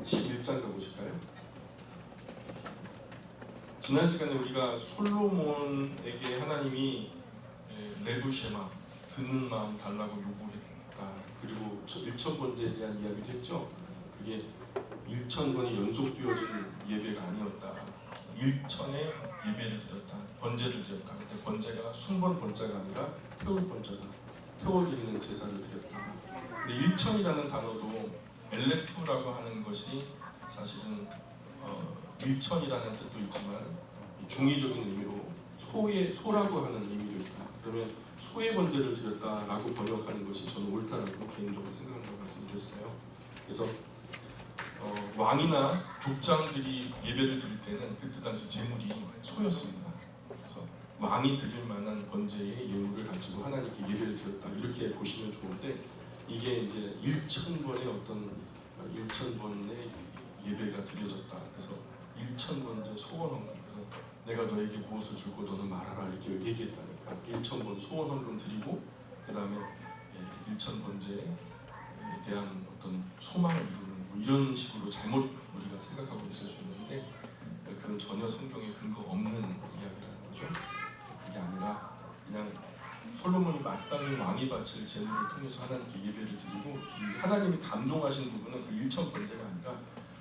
11장 가보실까요? 지난 시간에 우리가 솔로몬에게 하나님이 레부쉐마, 듣는 마음 달라고 요구했다. 그리고 1,000번제에 대한 이야기를 했죠. 그게 1,000번이 연속되어진 예배가 아니었다. 1,000의 예배를 드렸다. 번제를 드렸다. 근데 번제가 순번 번제가 아니라 태울 번제다. 태워 드리는 제사를 드렸다. 근데 1,000이라는 단어도 엘레프라고 하는 것이 사실은 1,000이라는 뜻도 있지만 중의적인 의미로 소라고 하는 의미도 있다. 그러면 소의 번제를 드렸다라고 번역하는 것이 저는 옳다라고 개인적으로 생각한다고 말씀드렸어요. 그래서 왕이나 족장들이 예배를 드릴 때는 그때 당시 제물이 소였습니다. 그래서 왕이 드릴 만한 번제의 예물을 가지고 하나님께 예배를 드렸다 이렇게 보시면 좋은데, 이게 이제 1,000번의 어떤 1,000번의 예배가 드려졌다. 그래서 1,000번째 소원헌금, 그래서 내가 너에게 무엇을 주고 너는 말하라 이렇게 얘기했다니까 1,000번 소원헌금 드리고 그 다음에 1,000번째에 대한 어떤 소망을 이루는 뭐 이런 식으로 잘못 우리가 생각하고 있을 수 있는데, 그건 전혀 성경에 근거 없는 이야기라는 거죠. 그게 아니라 그냥 솔로몬이 마땅히 왕이 바칠 제물을 통해서 하나님께 예배를 드리고, 하나님이 감동하신 부분은 그 1,000번째가 아니라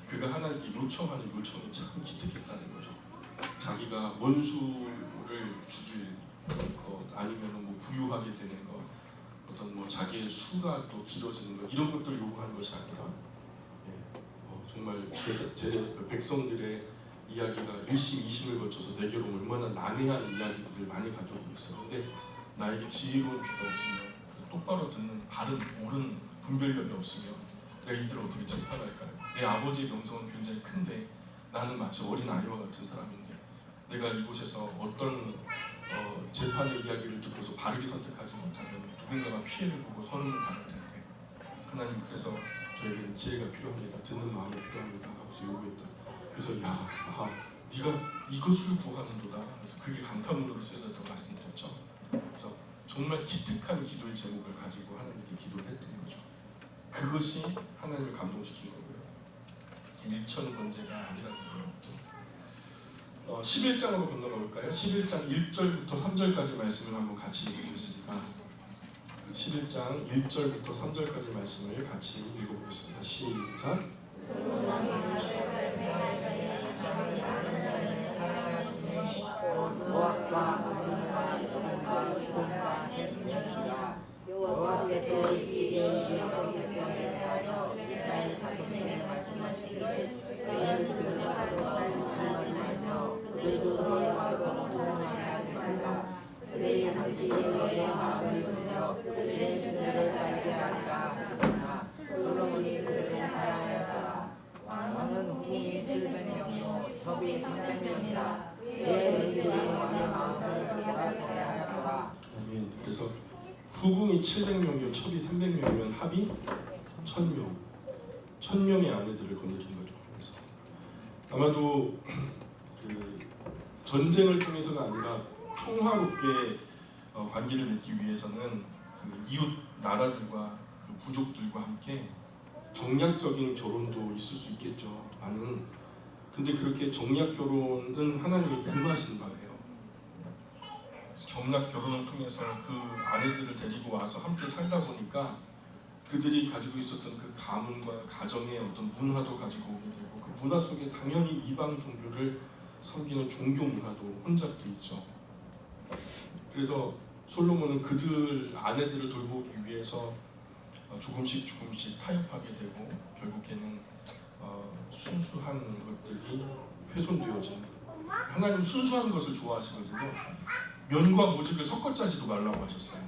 그가 하나님께 요청하는 요청이 참 기특했다는 거죠. 자기가 원수를 죽일 것, 아니면 뭐 부유하게 되는 것, 어떤 뭐 자기의 수가 또 길어지는 것, 이런 것들을 요구하는 것이 아니라 정말 제 백성들의 이야기가 일심 이심을 거쳐서 내게로 얼마나 난해한 이야기들을 많이 가져오고 있어요. 근데 나에게 지혜로운 귀가 없으면, 똑바로 듣는 바른 옳은 분별력이 없으면 내가 이들을 어떻게 재판할까요? 내 아버지의 명성은 굉장히 큰데 나는 마치 어린 아이와 같은 사람인데, 내가 이곳에서 어떤 재판의 이야기를 듣고서 바르게 선택하지 못하면 누군가가 피해를 보고 손을 당할 텐데, 하나님 그래서 저에게는 지혜가 필요합니다. 듣는 마음이 필요합니다. 하고서 요구했다. 그래서 네가 이것을 구하는도다. 그래서 그게 감탄문으로 쓰여졌다고 말씀드렸죠. 그래서 정말 기특한 기도의 제목을 가지고 하나님께 기도를 했던 거죠. 그것이 하나님을 감동시킨 거고요. 1,000번제가 아니라는 거예요. 11장으로 건너가 볼까요? 11장 1절부터 3절까지 말씀을 한번 같이 읽어보겠습니다. 11장 1절부터 3절까지 말씀을 같이 읽어보겠습니다. 시작. 여호와께서 이에 여호와께서 이스라엘 자손에게 말씀하시기를 너희는 그저 가서 동원하지 말며 그들도 너희와 서로 동원하게 하지 말라. 그들이 반드시 너희의 마음을 돌려 그들의 신들을 따르게 하리라 하셨으나 솔로몬이 그들을 사랑하였다. 왕은 국민이 700명이요 첩이 300명이라 그들이 왕의 마음을 돌려가게 하였더라. 아멘. 그래서 후궁이 700명이요 첩이 300명이면 합이 1,000명, 1,000명의 아내들을 거느린 거죠. 그래서 아마도 그 전쟁을 통해서가 아니라 평화롭게 관계를 맺기 위해서는 그 이웃 나라들과 그 부족들과 함께 정략적인 결혼도 있을 수 있겠죠. 근데 그렇게 정략 결혼은 하나님이 금하신 바예요. 정략 결혼을 통해서 그 아내들을 데리고 와서 함께 살다 보니까 그들이 가지고 있었던 그 가문과 가정의 어떤 문화도 가지고 오게 되고, 그 문화 속에 당연히 이방 종교를 섬기는 종교 문화도 혼잡돼 있죠. 그래서 솔로몬은 그들 아내들을 돌보기 위해서 조금씩 타협하게 되고, 결국에는 순수한 것들이 훼손되어지는, 하나님은 순수한 것을 좋아하시거든요. 면과 모직을 섞어 짜지도 말라고 하셨어요.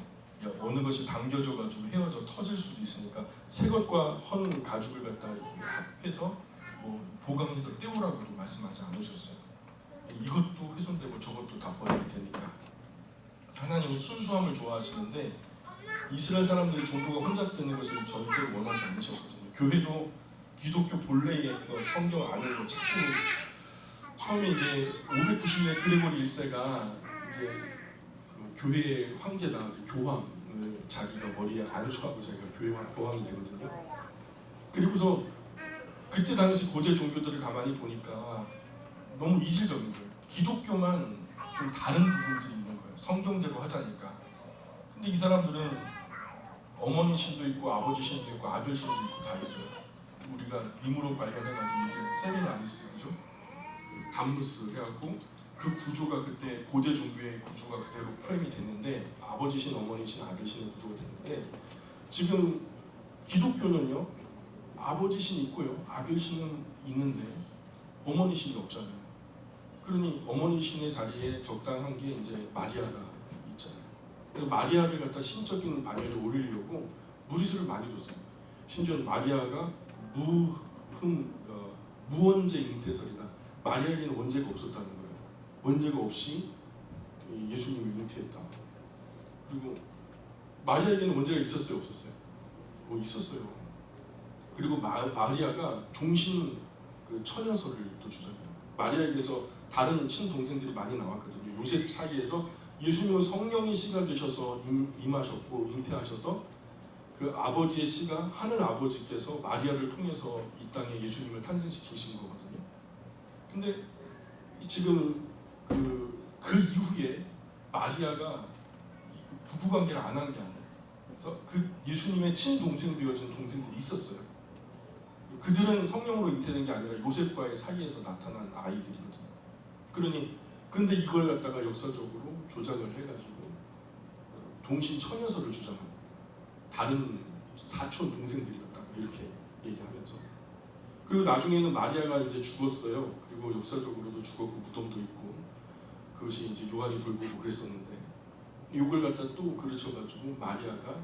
어느 것이 당겨져가지고 헤어져 터질 수도 있으니까 새 것과 헌 가죽을 갖다 합해서 보강해서 떼우라고도 말씀하지 않으셨어요. 이것도 훼손되고 저것도 다 버리게 되니까. 하나님은 순수함을 좋아하시는데 이스라엘 사람들이 종교가 혼잡되는 것을 절대 원하지 않으셨거든요. 교회도 기독교 본래의 성경 안을 찾고, 처음에 이제 590년 그레고리 1세가 이제 그 교회의 황제다, 교황을 자기가 머리에 안수하고 자기가 교황이 되거든요. 그리고서 그때 당시 고대 종교들을 가만히 보니까 너무 이질적인 거예요. 기독교만 좀 다른 부분들이 있는 거예요. 성경대로 하자니까. 근데 이 사람들은 어머니 신도 있고 아버지 신도 있고 아들 신도 있고 다 있어요. 우리가 임으로 관련해가지고 세미나미스, 그죠? 담무스 해갖고 그 구조가 그때 고대 종교의 구조가 그대로 프레임이 됐는데, 아버지 신, 어머니 신, 아들 신의 구조가 됐는데, 지금 기독교는요, 아버지 신 있고요, 아들 신은 있는데 어머니 신이 없잖아요. 그러니 어머니 신의 자리에 적당한 게 이제 마리아가 있잖아요. 그래서 마리아를 갖다 신적인 반열에 올리려고 무리수를 많이 줬어요. 심지어 마리아가 무원죄 잉태설이다. 마리아에게는 원죄가 없었다는 거예요. 원죄가 없이 예수님을 잉태했다. 그리고 마리아에게는 원죄가 있었어요, 없었어요? 있었어요. 그리고 마리아가 종신 그 처녀설을 또 주장해요. 마리아에게서 다른 친동생들이 많이 나왔거든요. 요셉 사이에서 예수님은 성령의 씨가 되셔서 임하셨고 잉태하셔서 그 아버지의 씨가 하늘 아버지께서 마리아를 통해서 이 땅에 예수님을 탄생시키신 거거든요. 근데 지금 그 이후에 마리아가 부부관계를 안 한 게 아니에요. 그래서 그 예수님의 친동생 되어진 동생들이 있었어요. 그들은 성령으로 잉태된 게 아니라 요셉과의 사이에서 나타난 아이들이거든요. 그러니 근데 이걸 갖다가 역사적으로 조작을 해가지고 종신 처녀설을 주장합니다. 다른 사촌 동생들이 갖다가 이렇게 얘기하면서. 그리고 나중에는 마리아가 이제 죽었어요. 그리고 역사적으로도 죽었고 무덤도 있고, 그것이 이제 요한이 돌보고 그랬었는데, 이걸 갖다 또 그르쳐가지고 마리아가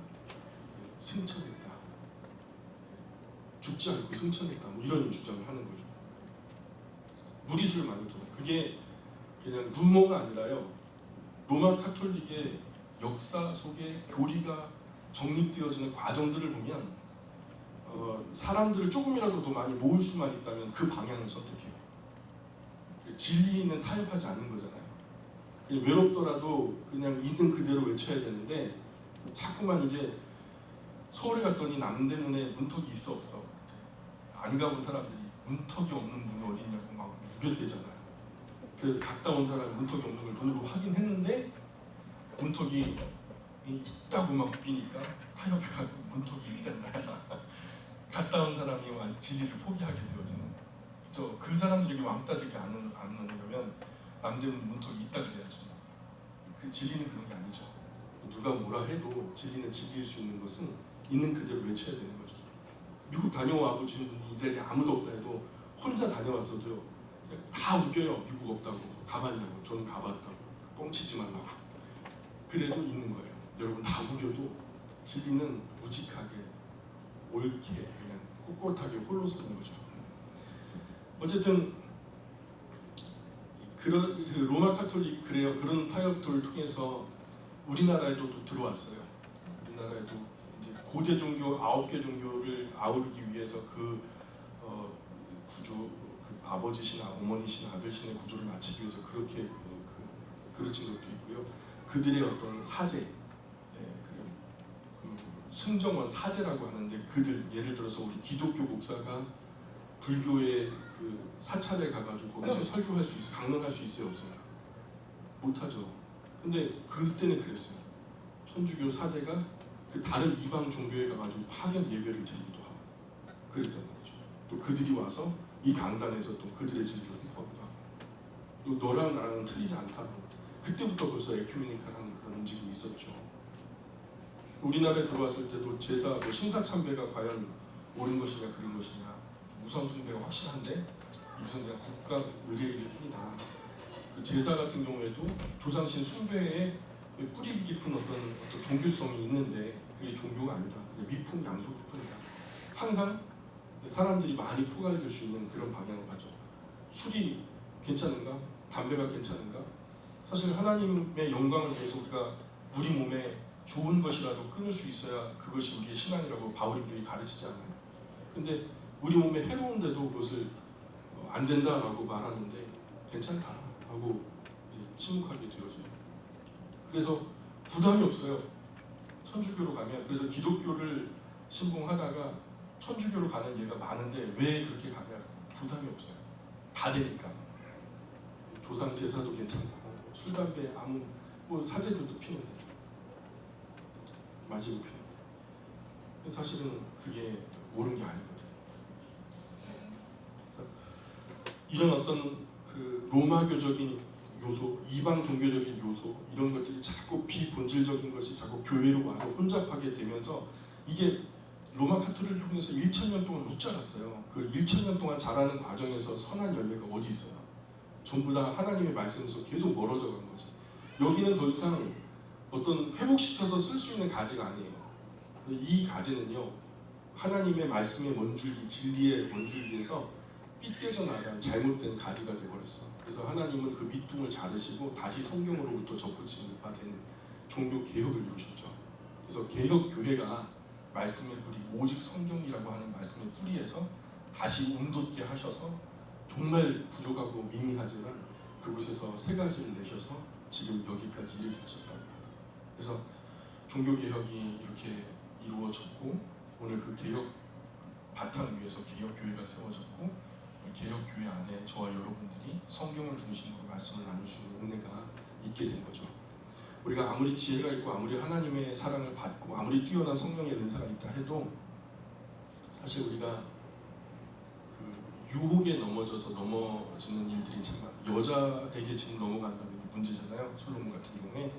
승천했다, 죽지 않고 승천했다, 뭐 이런 주장을 하는 거죠. 무리수를 많이 둬요. 그게 그냥 루머가 아니라요, 로마 카톨릭의 역사 속에 교리가 정립되어지는 과정들을 보면 사람들을 조금이라도 더 많이 모을 수만 있다면 그 방향을 선택해요. 진리는 타협하지 않는 거잖아요. 그냥 외롭더라도 그냥 있는 그대로 외쳐야 되는데, 자꾸만 이제 서울에 갔더니 남대문에 문턱이 있어 없어. 안 가본 사람들이 문턱이 없는 문이 어디 있냐고 막 우겼대잖아요. 그래서 갔다 온 사람이 문턱이 없는 걸 눈으로 확인했는데 문턱이 있다고 막 웃기니까 타협해가지고 문턱이 있단다. 갔다 온 사람이 진리를 포기하게 되어지는. 그 사람들에게 왕따 되게 안 오려면 남대문 문턱이 있다 그래야죠. 그 진리는 그런 게 아니죠. 누가 뭐라 해도 진리는 진리일 수 있는 것은 있는 그대로 외쳐야 되는 거죠. 미국 다녀와 보시는 분이 이 자리에 아무도 없다 해도 혼자 다녀왔어도요, 다 우겨요. 미국 없다고. 가봤냐고. 저는 가봤다고. 뻥치지 말라고. 그래도 있는 거예요. 여러분 다 우겨도 진리는 우직하게 옳게 그냥 꼿꼿하게 홀로 서는 거죠. 어쨌든 그 로마 카톨릭이 그래요. 그런 타협들을 통해서 우리나라에도 들어왔어요. 우리나라에도 이제 고대 종교 9개 종교를 아우르기 위해서 구조, 아버지 신, 어머니 신, 아들 신의 구조를 맞추기 위해서 그렇게 그르친 것도 있고요. 그들의 어떤 사제, 승정원 사제라고 하는데, 그들 예를 들어서 우리 기독교 목사가 불교의 그 사찰에 가가지고 거기서 설교할 수 있어, 강론할 수 있어요, 없어요? 못하죠. 근데 그때는 그랬어요. 천주교 사제가 그 다른 이방 종교에 가가지고 파견 예배를 드리기도 하고 그랬단 말이죠. 또 그들이 와서 이 강단에서 또 그들의 진리를 선포하기도 하고, 또 너랑 나랑은 틀리지 않다고. 그때부터 벌써 에큐메니칼하는 그런 움직임이 있었죠. 우리나라에 들어왔을 때도 제사, 신사 참배가 과연 옳은 것이냐 그런 것이냐, 우상 숭배가 확실한데 이것은 그냥 국가 의례일 뿐이다. 그 제사 같은 경우에도 조상신 숭배에 뿌리 깊은 어떤 종교성이 있는데 그게 종교가 아니다. 그냥 미품 양속일 뿐이다. 항상 사람들이 많이 포괄될 수 있는 그런 방향을 가죠. 술이 괜찮은가? 담배가 괜찮은가? 사실 하나님의 영광을 위해서 우리가 우리 몸에 좋은 것이라도 끊을 수 있어야 그것이 우리의 신앙이라고 바울이 가르치지 않아요. 근데 우리 몸에 해로운데도 그것을 안 된다라고 말하는데 괜찮다 하고 이제 침묵하게 되어져요. 그래서 부담이 없어요. 천주교로 가면. 그래서 기독교를 신봉하다가 천주교로 가는 예가 많은데 왜 그렇게 가냐? 부담이 없어요. 다 되니까. 조상 제사도 괜찮고 술 담배 아무 뭐 사제들도 피는데 마시고 피는데 사실은 그게 옳은 게 아니거든요. 이런 어떤 그 로마교적인 요소, 이방 종교적인 요소 이런 것들이 자꾸 비본질적인 것이 자꾸 교회로 와서 혼잡하게 되면서 이게 로마 카톨릭을 통해서 1000년 동안 못 자랐어요. 그 1000년 동안 자라는 과정에서 선한 열매가 어디 있어요? 전부 다 하나님의 말씀에서 계속 멀어져 간 거지. 여기는 더 이상 어떤 회복시켜서 쓸 수 있는 가지가 아니에요. 이 가지는요, 하나님의 말씀의 원줄기, 진리의 원줄기에서 삐뚤어져 나간 잘못된 가지가 되어버렸어. 그래서 하나님은 그 밑둥을 자르시고 다시 성경으로부터 접붙인 바 된 종교 개혁을 이루셨죠. 그래서 개혁 교회가 말씀의 뿌리, 오직 성경이라고 하는 말씀의 뿌리에서 다시 움돋게 하셔서 정말 부족하고 미미하지만 그곳에서 새 가지를 내셔서 지금 여기까지 이르게 하셨다고. 그래서 종교 개혁이 이렇게 이루어졌고 오늘 그 개혁 바탕 위에서 개혁 교회가 세워졌고 개혁 교회 안에 저와 여러분들이 성경을 중심으로 말씀을 나눌 수 있는 은혜가 있게 된 거죠. 우리가 아무리 지혜가 있고 아무리 하나님의 사랑을 받고 아무리 뛰어난 성령의 은사가 있다 해도 사실 우리가 그 유혹에 넘어지는 일들이 참 많아요. 여자에게 지금 넘어간다는 게 문제잖아요. 솔로몬 같은 경우에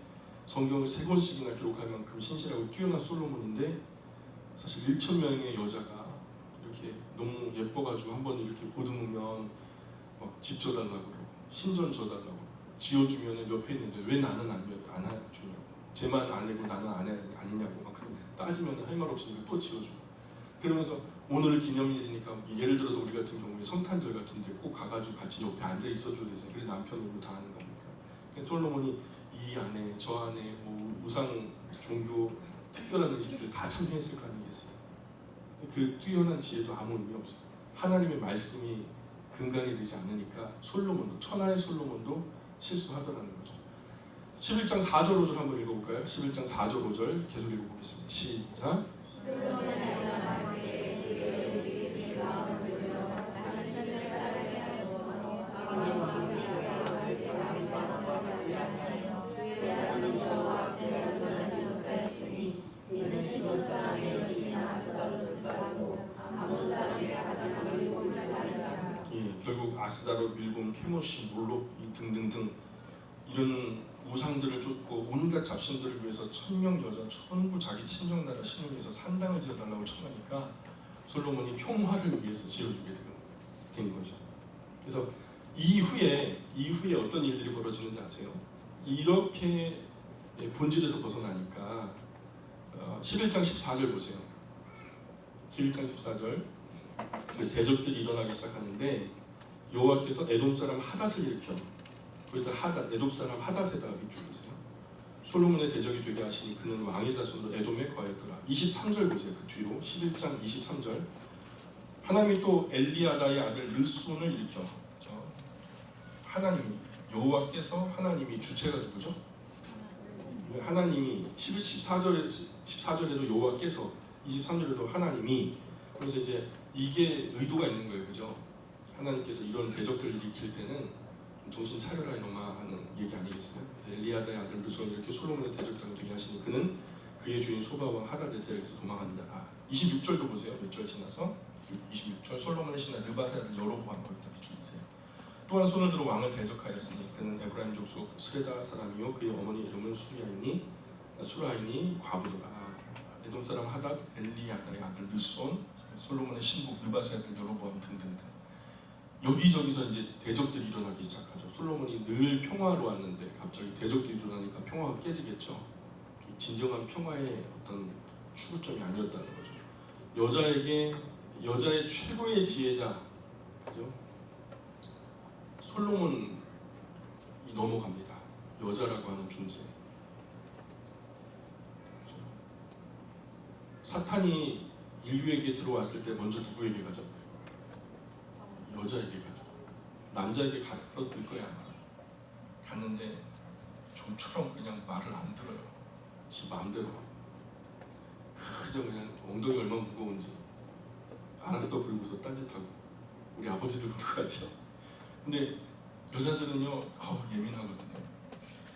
성경을 3권씩이나 기록할 만큼 신실하고 뛰어난 솔로몬인데 사실 1000명의 여자가 이렇게 너무 예뻐가지고 한번 이렇게 보듬으면 막 집 줘달라고 그러고 신전 줘달라고 그러고 지어주면 옆에 있는데 왜 나는 안 해주냐고, 쟤만 안 해고 나는 아니냐고 막 따지면 할 말 없으니까 또 지어주고, 그러면서 오늘 기념일이니까 예를 들어서 우리 같은 경우에 성탄절 같은데 꼭 가가지고 같이 옆에 앉아 있어줘야 되잖아요. 그래 남편으로 다 하는 거니까. 그러니까 솔로몬이 이 안에 저 안에 뭐 우상 종교 특별한 의식들 다 참여했을 거 아니겠어요. 그 뛰어난 지혜도 아무 의미 없어요. 하나님의 말씀이 근간이 되지 않으니까 솔로몬도, 천하의 솔로몬도 실수하더라는 거죠. 11장 4절 5절 한번 읽어볼까요? 11장 4절 5절 계속 읽어보겠습니다. 시작. 결국 아스다롯, 밀곰, 케모시, 몰록 등등등 이런 우상들을 쫓고 온갖 잡신들을 위해서 1000명 여자 전부 자기 친정 나라 신을 위해서 산당을 지어달라고 청하니까 솔로몬이 평화를 위해서 지어주게 된 거죠. 그래서 이후에 어떤 일들이 벌어지는지 아세요? 이렇게 본질에서 벗어나니까 11장 14절 보세요. 11장 14절 대적들이 일어나기 시작하는데 여호와께서 에돔 사람 하닷을 일으켜, 거기다 에돔 사람 하닷에다가 비추세요. 솔로몬의 대적이 되게 하시니 그는 왕의 자손으로 에돔에 거하였더라. 23절 보세요. 그 뒤로 11장 23절 하나님이 또 엘리아다의 아들 르손을 일으켜, 하나님이 여호와께서 하나님이 주체가 누구죠? 하나님이 14절에도 여호와께서 23절에도 하나님이, 그래서 이제 이게 의도가 있는 거예요. 그죠? 하나님께서 이런 대적들을 일으킬 때는 정신 차려라 이놈아 하는 얘기 아니겠어요? 엘리아다의 아들 르손이 이렇게 솔로몬의 대적당을 되게 하시니 그는 그의 주인 소바왕 하닷에셀에서 도망합니다. 26절도 보세요. 몇 절 지나서 26절 솔로몬의 신하 느밧의 아들 여로보암 거기다 비추세요. 또한 손을 들어 왕을 대적하였으니 그는 에브라임 족속 스레다 사람이요 그의 어머니 이름은 수라이니 과부더라. 에돔 사람 하닷, 엘리아다의 아들 르손, 솔로몬의 신복 느밧의 아들 여로보암 등등등 여기저기서 이제 대적들이 일어나기 시작하죠. 솔로몬이 늘 평화로웠는데 갑자기 대적들이 일어나니까 평화가 깨지겠죠. 진정한 평화의 어떤 추구점이 아니었다는 거죠. 여자의 최고의 지혜자, 그죠? 솔로몬이 넘어갑니다. 여자라고 하는 존재. 사탄이 인류에게 들어왔을 때 먼저 누구에게 가죠? 여자에게 가죠. 남자에게 갔었을 거야 아마. 갔는데 좀처럼 그냥 말을 안 들어요. 지 마음대로. 그냥 엉덩이 얼마나 무거운지 알았어 그러고서 딴짓하고 우리 아버지들도 그렇죠. 근데 여자들은요 예민하거든요.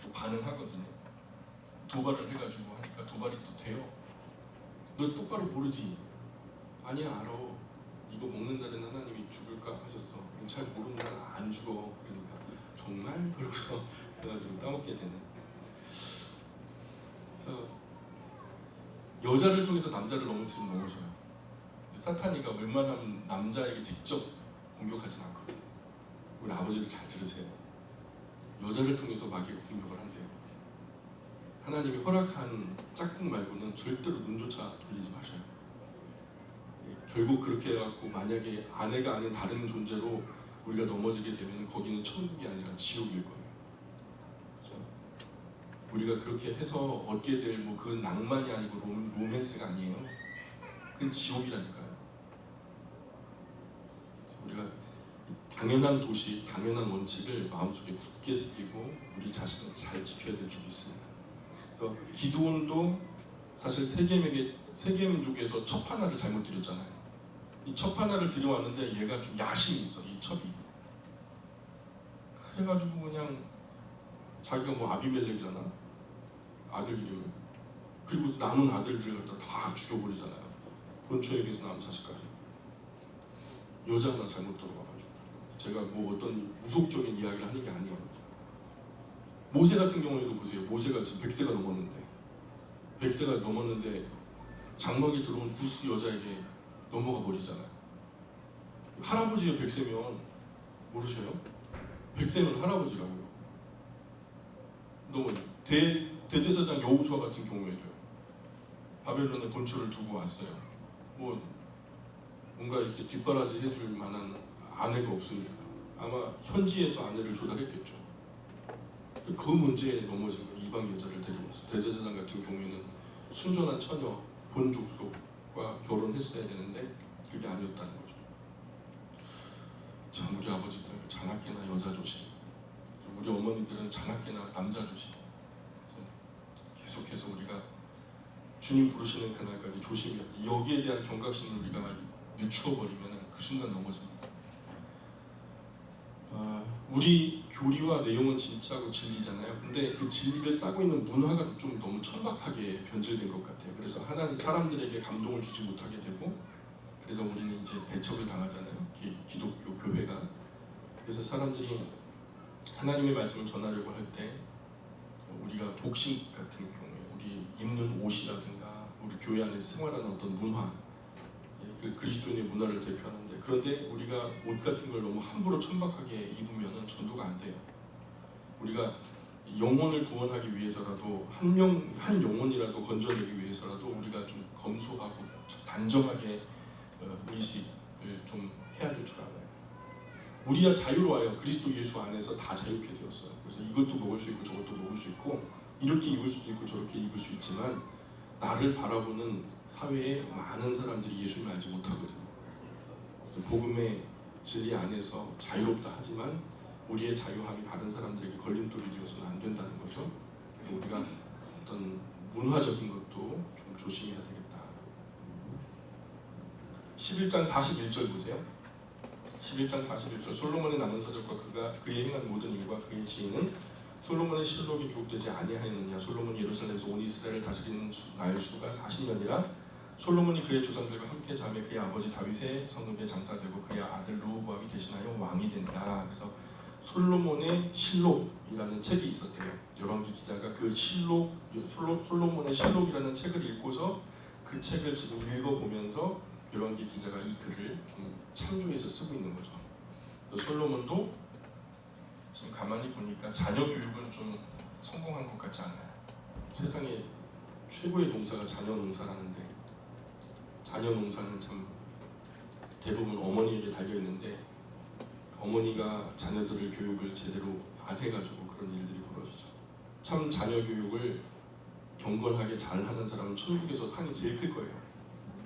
또 반응하거든요. 도발을 해가지고 하니까 도발이 또 돼요. 너 똑바로 모르지? 아니야 알아. 이거 먹는다는 하나님이 죽을까 하셨어. 잘 모르는 건 안 죽어. 그러니까 정말? 그러고서 그래가지고 따먹게 되는. 그래서 여자를 통해서 남자를 넘어뜨리면 넘어져요. 사탄이가 웬만하면 남자에게 직접 공격하진 않거든요. 우리 아버지를 잘 들으세요. 여자를 통해서 마귀가 공격을 한대요. 하나님이 허락한 짝꿍 말고는 절대로 눈조차 돌리지 마셔요. 결국 그렇게 해갖고 만약에 아내가 아닌 다른 존재로 우리가 넘어지게 되면 거기는 천국이 아니라 지옥일 거예요. 그렇죠? 우리가 그렇게 해서 얻게 될 뭐 그 낭만이 아니고 로맨스가 아니에요. 그건 지옥이라니까요. 우리가 당연한 도시, 당연한 원칙을 마음속에 굳게 새기고 우리 자신을 잘 지켜야 될 줄 믿습니다. 그래서 기드온도 사실 세겜족에서 첩 하나를 잘못 드렸잖아요. 이 첩 하나를 들여왔는데 얘가 좀 야심이 있어, 이 첩이. 그래가지고 그냥 자기가 뭐 아비멜렉이라나 아들 이름을, 그리고 남은 아들들을 갖다 다 죽여버리잖아요. 본초에게서 남은 자식까지. 여자 하나 잘못 들어와가지고. 제가 뭐 어떤 무속적인 이야기를 하는 게 아니에요. 모세 같은 경우에도 보세요. 모세가 지금 100세가 넘었는데 장막에 들어온 구스 여자에게 넘어가 버리잖아요. 할아버지가 100세면 모르셔요? 100세면 할아버지라고요. 너무 대제사장 여호수아 같은 경우에도요. 바벨론에 본초를 두고 왔어요. 뭐 뭔가 이렇게 뒷바라지 해줄 만한 아내가 없으니까 아마 현지에서 아내를 조달했겠죠. 그 문제에 넘어진 거예요. 이방 여자를 데리고서. 대제사장 같은 경우에는 순전한 처녀 본족속과 결혼했어야 되는데 그게 아니었다는 거죠. 참 우리 아버지들 자나깨나 여자 조심, 우리 어머니들은 자나깨나 남자 조심. 계속해서 우리가 주님 부르시는 그날까지 조심해야 돼. 여기에 대한 경각심을 우리가 늦추어버리면 그 순간 넘어집니다. 우리 교리와 내용은 진짜고 진리잖아요. 근데 그 진리를 싸고 있는 문화가 좀 너무 천박하게 변질된 것 같아요. 그래서 하나님 사람들에게 감동을 주지 못하게 되고, 그래서 우리는 이제 배척을 당하잖아요. 기독교 교회가. 그래서 사람들이 하나님의 말씀을 전하려고 할 때 우리가 복식 같은 경우에 우리 입는 옷이라든가 우리 교회 안에서 생활하는 어떤 문화, 그 그리스도인의 문화를 대표하는데, 그런데 우리가 옷 같은 걸 너무 함부로 천박하게 입으면 전도가 안 돼요. 우리가 영혼을 구원하기 위해서라도 한 영혼이라도 건져내기 위해서라도 우리가 좀 검소하고 단정하게 의식을 좀 해야 될 줄 알아요. 우리가 자유로워요. 그리스도 예수 안에서 다 자유케 되었어요. 그래서 이것도 먹을 수 있고 저것도 먹을 수 있고 이렇게 입을 수도 있고 저렇게 입을 수 있지만, 나를 바라보는 사회에 많은 사람들이 예수를 알지 못하거든요. 그래서 복음의 진리 안에서 자유롭다 하지만 우리의 자유함이 다른 사람들에게 걸림돌이 되어서는 안 된다는 거죠. 그래서 우리가 어떤 문화적인 것도 좀 조심해야 되겠다. 11장 41절 보세요. 11장 41절 솔로몬의 남은 서적과 그의 행한 모든 일과 그의 지혜는 솔로몬의 실록이 기록되지 아니하였느냐. 솔로몬이 예루살렘에서 온 이스라엘을 다스리는 날수가 40년이라 솔로몬이 그의 조상들과 함께 자매 그의 아버지 다윗의 성읍에 장사되고 그의 아들 르호보암이 대신하여 왕이 되니라. 그래서 솔로몬의 실록이라는 책이 있었대요. 열왕기 기자가 그 솔로몬의 실록이라는 책을 읽고서 그 책을 지금 읽어보면서 열왕기 기자가 이 글을 좀 참조해서 쓰고 있는 거죠. 솔로몬도 지금 가만히 보니까 자녀 교육은 좀 성공한 것 같지 않아요. 세상에 최고의 농사가 자녀 농사라는데, 자녀 농사는 참 대부분 어머니에게 달려있는데 어머니가 자녀들을 교육을 제대로 안 해가지고 그런 일들이 벌어지죠. 참 자녀 교육을 경건하게 잘하는 사람은 천국에서 상이 제일 클 거예요.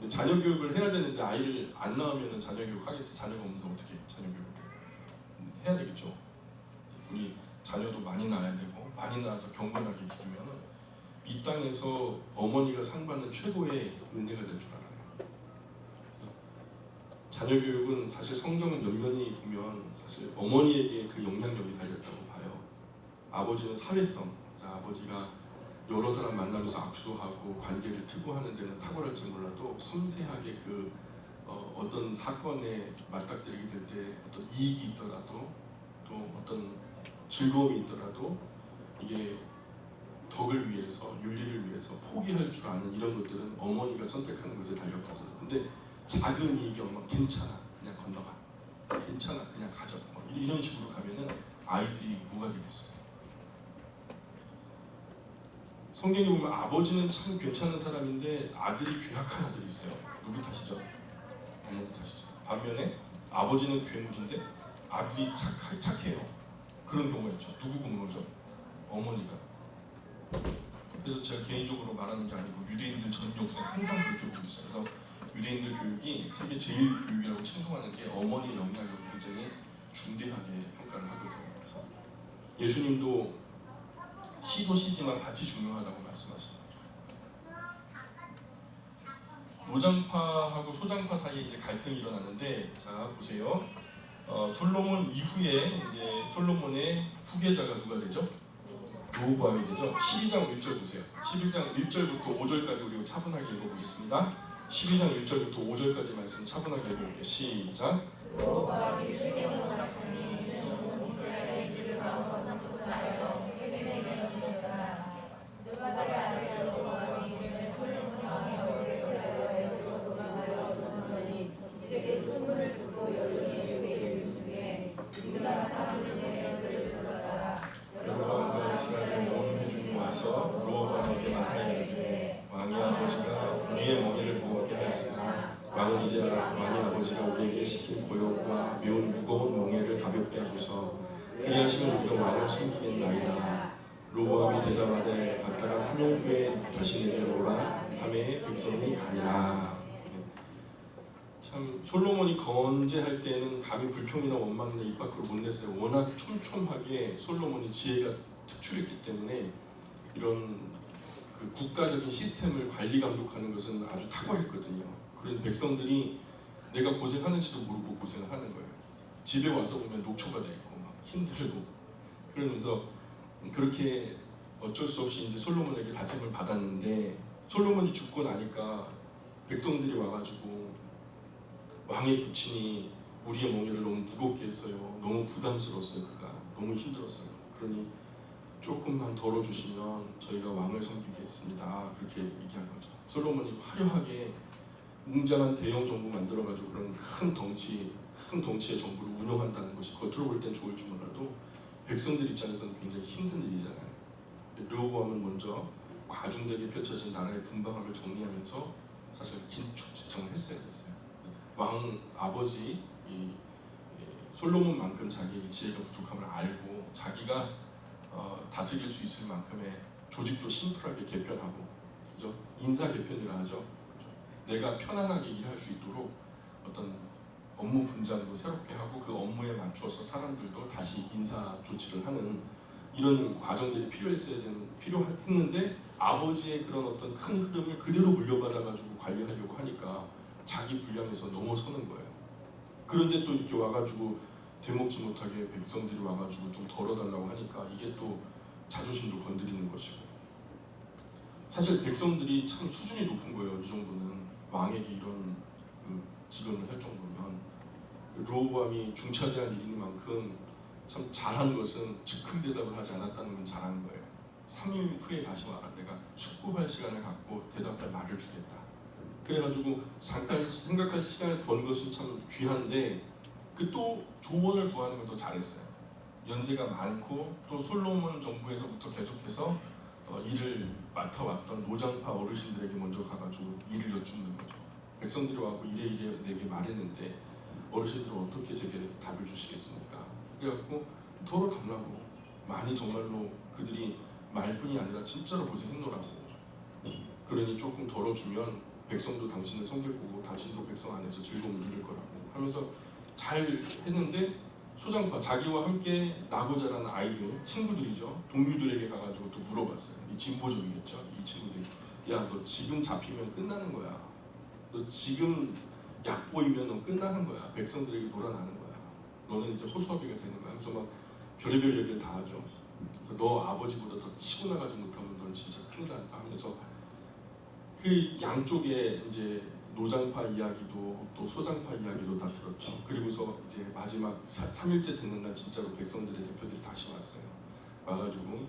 자녀 교육을 해야 되는데 아이를 안 낳으면 자녀 교육 하겠어요? 자녀가 없는데 어떻게 자녀 교육을 해야 되겠죠. 우리 자녀도 많이 낳아야 되고, 많이 낳아서 경건하게 기르면 이 땅에서 어머니가 상 받는 최고의 은혜가 될 줄 알아요. 자녀 교육은 사실 성경을 면면히 보면 사실 어머니에게 그 영향력이 달렸다고 봐요. 아버지는 사회성, 자, 아버지가 여러 사람 만나면서 악수하고 관계를 트고 하는 데는 탁월할지 몰라도 섬세하게 그 어떤 사건에 맞닥뜨리게 될 때 어떤 이익이 있더라도 또 어떤 즐거움이 있더라도 이게 덕을 위해서 윤리를 위해서 포기할 줄 아는 이런 것들은 어머니가 선택하는 것에 달렸거든요. 근데 작은 이익이 엄마 괜찮아 그냥 건너가 괜찮아 그냥 가져 뭐 이런 식으로 가면은 아이들이 뭐가 되겠어요? 성경에 보면 아버지는 참 괜찮은 사람인데 아들이 괴악한 아들이 있어요. 누구 탓이죠? 어머니 탓이죠. 반면에 아버지는 괴물인데 아들이 착해요. 그런 경우가 있죠. 누구 공로죠? 어머니가. 그래서 제가 개인적으로 말하는 게 아니고 유대인들 전 역사에 항상 그렇게 보고 있어요. 그래서 유대인들 교육이 세계 제일 교육이라고 칭송하는 게 어머니의 영향력을 굉장히 중대하게 평가를 하거든요. 그래서 예수님도 씨도 씨지만 밭이 중요하다고 말씀하시는 거죠. 노장파하고 소장파 사이에 이제 갈등이 일어났는데, 자 보세요. 솔로몬 이후에 이제 솔로몬의 후계자가 누가 되죠? 로보암이 되죠. 12장 1절 보세요. 11장 1절부터 5절까지 우리 차분하게 읽어보겠습니다. 12장 1절부터 5절까지 말씀 차분하게 읽어볼게요. 시작. 로보암이 유대인을 말하니 이는 이스라엘의 마음과 상속을 하여 유대인의 명령을 누가 자기를 로보암이 유대인의 천년 왕의 얼굴을 위하여 에브로 도망하여 조선하니 이제 소문을 듣고 여론이 유대인 중에 누가 사람을 내려 그를 불렀더라. 여로보암과 이스라엘 온 회중이 와서 로보암에게 말하되 왕의 아버지가 우리의 멍에를 무겁게 하였으나 왕은 이제 왕의 아버지가 우리에게 시킨 고역과 매운 무거운 멍에를 가볍게 하소서. 그리하시면 우리가 왕을 섬기겠나이다. 로보암이 대답하되 갔다가 3년 후에 다시 내게 오라 하매 백성이 가리라. 참 솔로몬이 건재할 때는 감히 불평이나 원망이나 입 밖으로 못 냈어요. 워낙 촘촘하게 솔로몬이 지혜가 특출했기 때문에 이런 그 국가적인 시스템을 관리 감독하는 것은 아주 탁월했거든요. 그런 백성들이 내가 고생하는지도 모르고 고생을 하는 거예요. 집에 와서 보면 녹초가 돼 있고 막 힘들고 그러면서 그렇게 어쩔 수 없이 이제 솔로몬에게 다짐을 받았는데 솔로몬이 죽고 나니까 백성들이 와가지고 왕의 부친이 우리의 멍에를 너무 무겁게 했어요. 너무 부담스러웠어요. 그가 너무 힘들었어요. 그러니 조금만 덜어주시면 저희가 왕을 섬기겠습니다. 그렇게 얘기한 거죠. 솔로몬이 화려하게 웅장한 대형 정부 만들어가지고 그런 큰 덩치의 정부를 운영한다는 것이 겉으로 볼 땐 좋을지 몰라도 백성들 입장에서는 굉장히 힘든 일이잖아요. 르호보암은 먼저 과중되게 펼쳐진 나라의 분방함을 정리하면서 사실 긴축지정을 했어야 됐어요. 왕 아버지 솔로몬만큼 자기의 지혜가 부족함을 알고 자기가 다스릴 수 있을 만큼의 조직도 심플하게 개편하고, 그죠? 인사 개편이라 하죠. 그죠? 내가 편안하게 일할 수 있도록 어떤 업무 분장도 새롭게 하고 그 업무에 맞추어서 사람들도 다시 인사 조치를 하는 이런 과정들이 필요했는데 아버지의 그런 어떤 큰 흐름을 그대로 물려받아가지고 관리하려고 하니까 자기 분량에서 넘어서는 거예요. 그런데 또 이렇게 와가지고 되먹지 못하게 백성들이 와가지고 좀 덜어달라고 하니까 이게 또 자존심도 건드리는 것이고, 사실 백성들이 참 수준이 높은 거예요. 이 정도는 왕에게 이런 그 직언을 할 정도면. 르호보암이 중차대한 일인 만큼 참 잘한 것은 즉흥 대답을 하지 않았다는 건 잘한 거예요. 3일 후에 다시 와라. 내가 숙고할 시간을 갖고 대답할 말을 주겠다. 그래가지고 잠깐 생각할 시간을 번 것은 참 귀한데 그 또 조언을 구하는 것도 잘했어요. 연세가 많고 또 솔로몬 정부에서부터 계속해서 일을 맡아왔던 노장파 어르신들에게 먼저 가가지고 일을 여쭙는 거죠. 백성들이 와고 이래 내게 말했는데 어르신들은 어떻게 제게 답을 주시겠습니까? 그래갖고 덜어달라고, 많이 정말로 그들이 말뿐이 아니라 진짜로 고생했노라고. 그러니 조금 덜어주면 백성도 당신을 섬길 거고 당신도 백성 안에서 즐거움을 누릴 거라고 하면서 잘 했는데, 소장파 자기와 함께 나고 자란 아이들, 친구들이죠. 동료들에게 가가지고 또 물어봤어요. 이 진보적이겠죠. 이 친구들이, 야 너 지금 잡히면 끝나는 거야. 너 지금 약 보이면 넌 끝나는 거야. 백성들에게 놀아나는 거야. 너는 이제 호수아비가 되는 거야. 그래서 막 별의별 얘기를 다 하죠. 그래서 너 아버지보다 더 치고 나가지 못하면 넌 진짜 큰일 난다 하면서 그 양쪽에 이제 노장파 이야기도 또 소장파 이야기도 다 들었죠. 그리고서 이제 마지막 3일째 되는 날 진짜로 백성들의 대표들이 다시 왔어요. 와가지고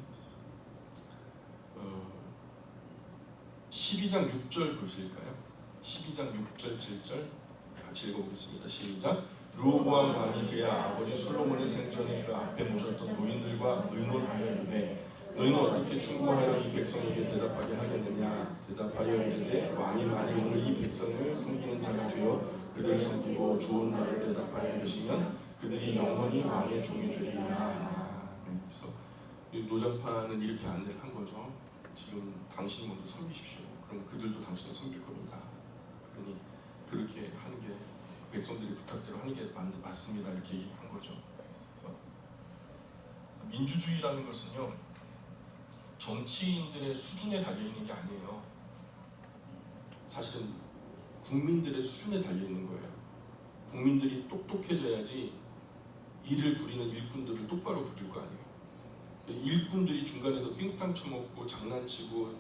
12장 6절 보실까요? 12장 6절 7절 같이 읽어보겠습니다. 시작. 르호보암 왕이 그의 아버지 솔로몬의 생전에 그 앞에 모셨던 노인들과 의논하여 이르되 너희는 어떻게 충고하여 이 백성에게 대답하게 하겠느냐. 대답하여 이르되 왕이 만일 오늘 이 백성을 섬기는 자가 되어 그들을 섬기고 좋은 말에 대답하여 이르시면 그들이 영원히 왕의 종이 되리라. 그래서 노장파는 이렇게 안내를 한 거죠. 지금 당신 먼저 섬기십시오. 그럼 그들도 당신을 섬길 겁니다. 그러니 그렇게 하는 게 백성들이 부탁대로 하는 게 맞습니다. 이렇게 얘기한 거죠. 그래서 민주주의라는 것은요, 정치인들의 수준에 달려 있는 게 아니에요. 사실은 국민들의 수준에 달려 있는 거예요. 국민들이 똑똑해져야지 일을 부리는 일꾼들을 똑바로 부릴 거 아니에요. 일꾼들이 중간에서 삥땅 쳐먹고 장난치고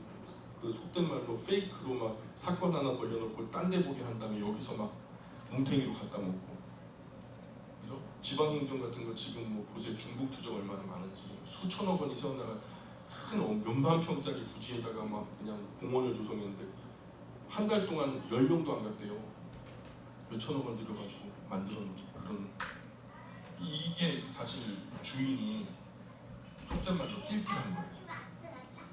그 속된 말로 페이크로 막 사건 하나 벌려놓고 딴 데 보게 한 다음에 여기서 막 뭉탱이로 갖다 먹고, 그죠? 지방행정 같은 거 지금 뭐 보세요. 중국 투정 얼마나 많은지 수천억 원이 세워나가 큰 몇만 평짜리 부지에다가 막 그냥 공원을 조성했는데 한 달 동안 10명도 안 갔대요. 몇천억 원 들여가지고 만들어 놓은 그런, 이게 사실 주인이 속된 말로 띨띨한 거예요.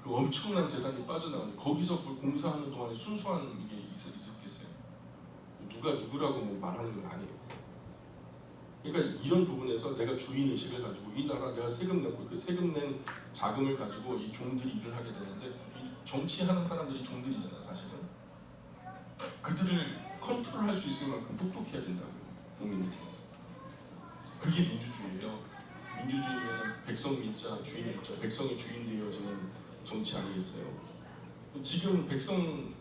그 엄청난 재산이 빠져나가는, 거기서 그 공사하는 동안에 순수한 게 있었겠어요. 누가 누구라고 뭐 말하는 건 아니에요. 그러니까 이런 부분에서 내가 주인의식을 가지고 이 나라 내가 세금 내고 그 세금 낸 자금을 가지고 이 종들이 일을 하게 되는데, 이 정치하는 사람들이 종들이잖아요. 사실은 그들을 컨트롤할 수 있을 만큼 똑똑해야 된다고요. 국민들이. 그게 민주주의예요. 민주주의는 백성 민자 주인 민자, 백성이 주인 되어지는 정치 아니겠어요? 지금 백성이